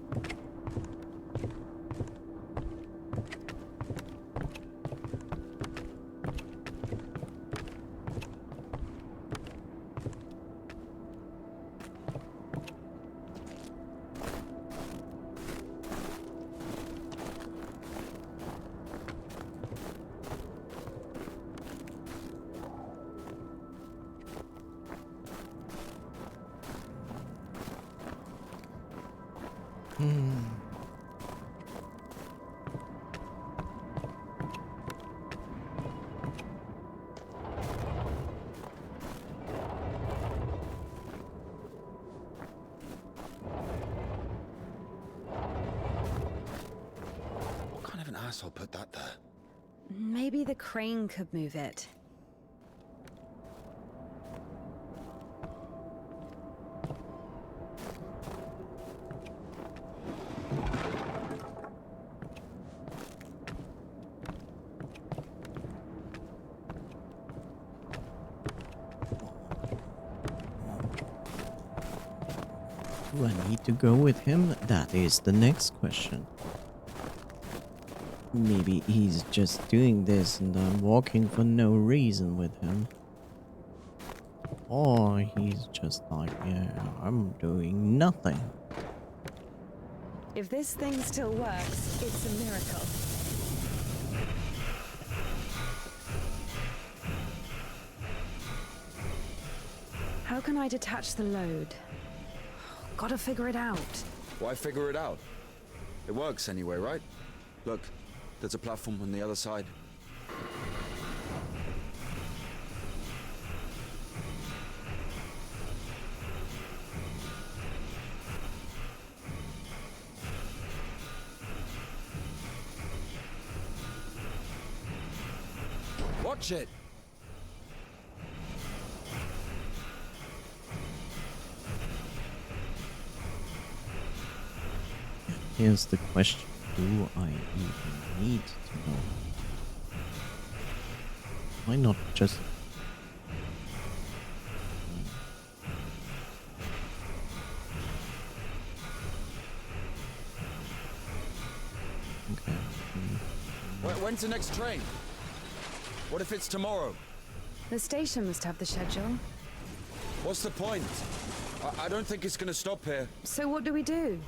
What kind of an asshole put that there? Maybe the crane could move it. Do I need to go with him? That is the next question. Maybe he's just doing this and I'm walking for no reason with him. Or he's just like, yeah, I'm doing nothing. If this thing still works, it's a miracle. How can I detach the load? Gotta figure it out. Why figure it out? It works anyway, right? Look, there's a platform on the other side. Watch it! Here's the question. Do I even need to know? Why not just... Okay. When's the next train? What if it's tomorrow? The station must have the schedule. What's the point? I don't think it's gonna stop here. So what do we do?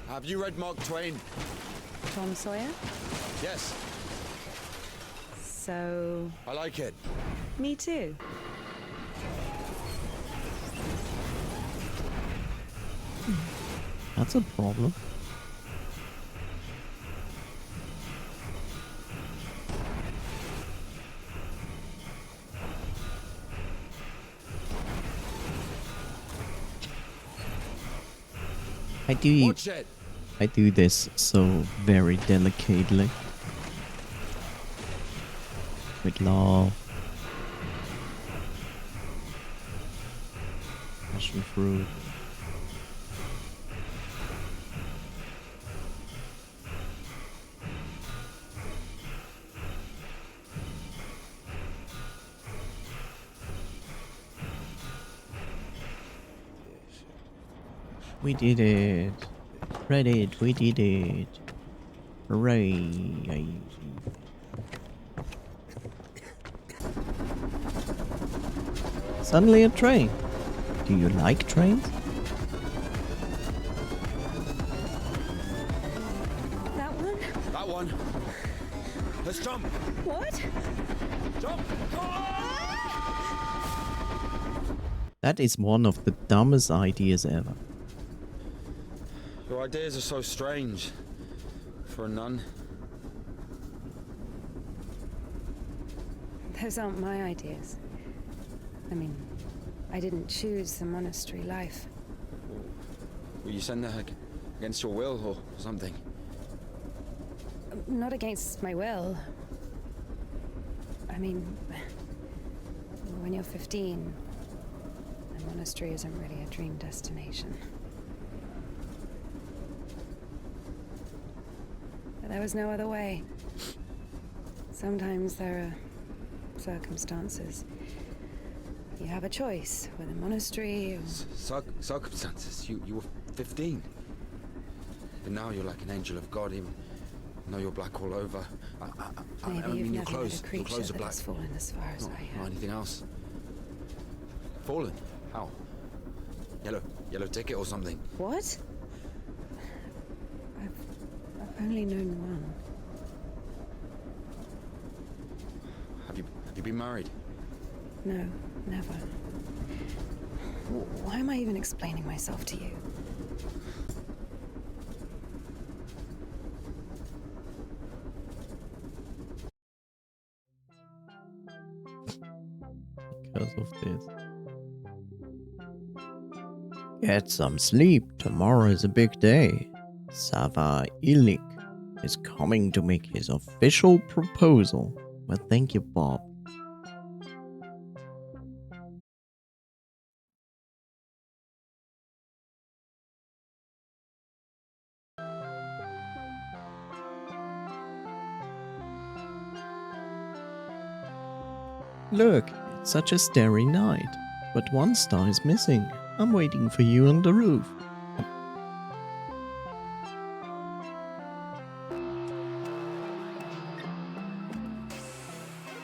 Have you read Mark Twain? Tom Sawyer? Yes. So... I like it. Me too. That's a problem. Watch it. I do this so very delicately. With love. Passion fruit. We did it. Reddit, we did it. Hooray. Suddenly a train. Do you like trains? That one? That one. Let's jump. What? Jump. That is one of the dumbest ideas ever. Your ideas are so strange. For a nun. Those aren't my ideas. I mean, I didn't choose the monastery life. Were you sent there against your will or something? Not against my will. I mean, when you're 15, a monastery isn't really a dream destination. But there was no other way. Sometimes there are circumstances. You have a choice with a monastery or... Circumstances? You were 15. And now you're like an angel of God, even though you're black all over. I Maybe mean, you've your never clothes, met a your creature clothes are that black. has fallen as far as I Not have. anything else. Fallen? How? Yellow ticket or something? What? I've only known one. Have you been married? No, never. Why am I even explaining myself to you? Because of this. Get some sleep. Tomorrow is a big day. Sava Ilik is coming to make his official proposal. Well, thank you, Bob. Look, it's such a starry night, but one star is missing. I'm waiting for you on the roof.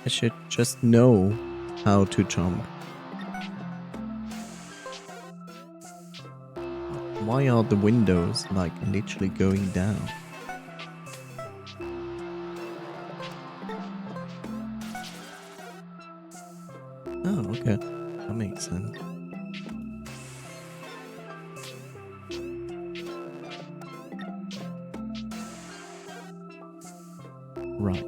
I should just know how to jump. Why are the windows like literally going down? Oh, okay. Right.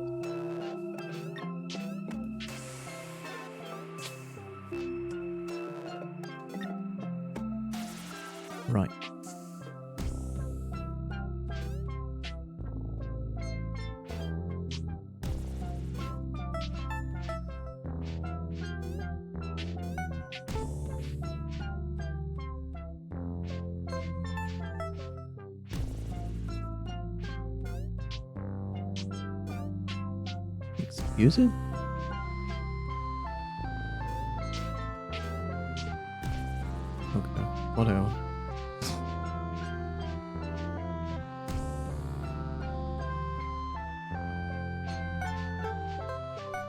Right. Excuse it? Okay, whatever.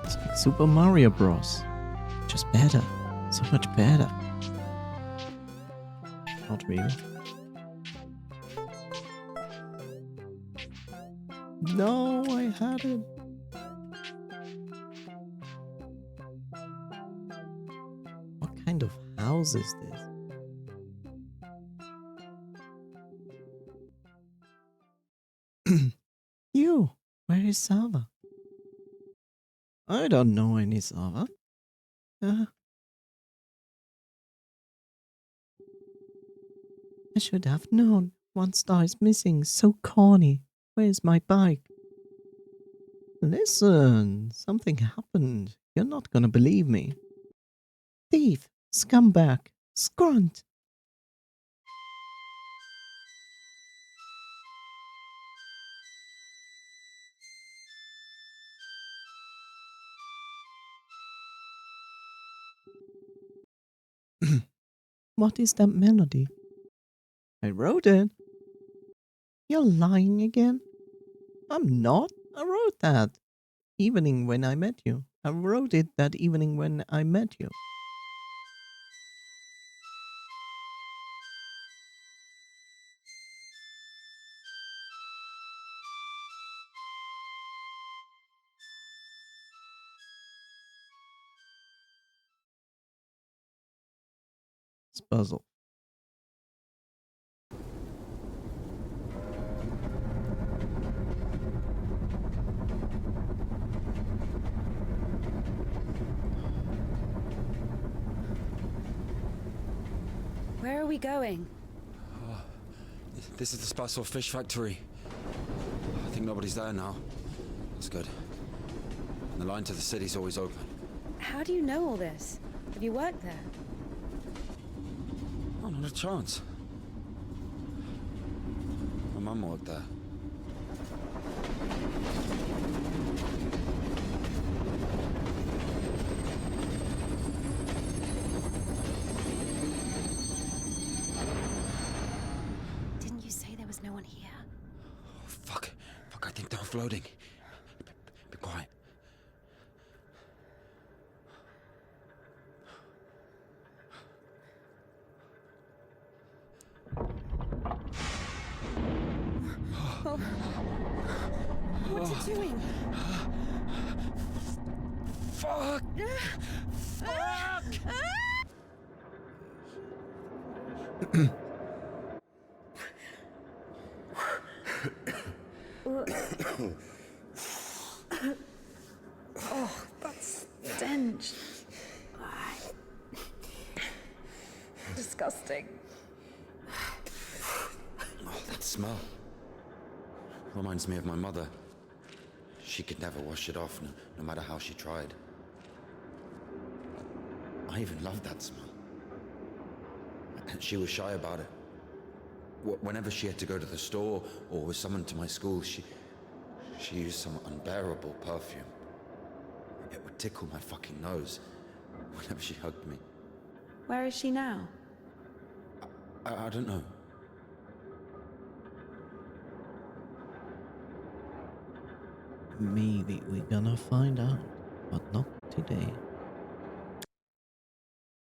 It's like Super Mario Bros. Just better. So much better. Not really. No, I had it. What kind of house is this? You, where is Sava? I don't know any Sava. I should have known. One star is missing. So corny. Where's my bike? Listen, something happened. You're not gonna believe me. Thief, scumbag, scrunt. What is that melody? I wrote it. You're lying again? I'm not. I wrote that evening when I met you. I wrote it that evening when I met you. It's puzzle. Where are we going? This is the Spassor fish factory. I think nobody's there now. That's good. And the line to the city's always open. How do you know all this? Have you worked there? Oh, not a chance. My mum worked there. Didn't you say there was no one here? Oh, fuck, I think they're floating. Be quiet. Oh. What's it doing? Fuck! Oh, that stench. Disgusting. Oh, that smell. Reminds me of my mother. She could never wash it off, no matter how she tried. I even loved that smell. And she was shy about it. Whenever she had to go to the store or was summoned to my school, she used some unbearable perfume. It would tickle my fucking nose whenever she hugged me. Where is she now? I don't know. Maybe we're gonna find out, but not today.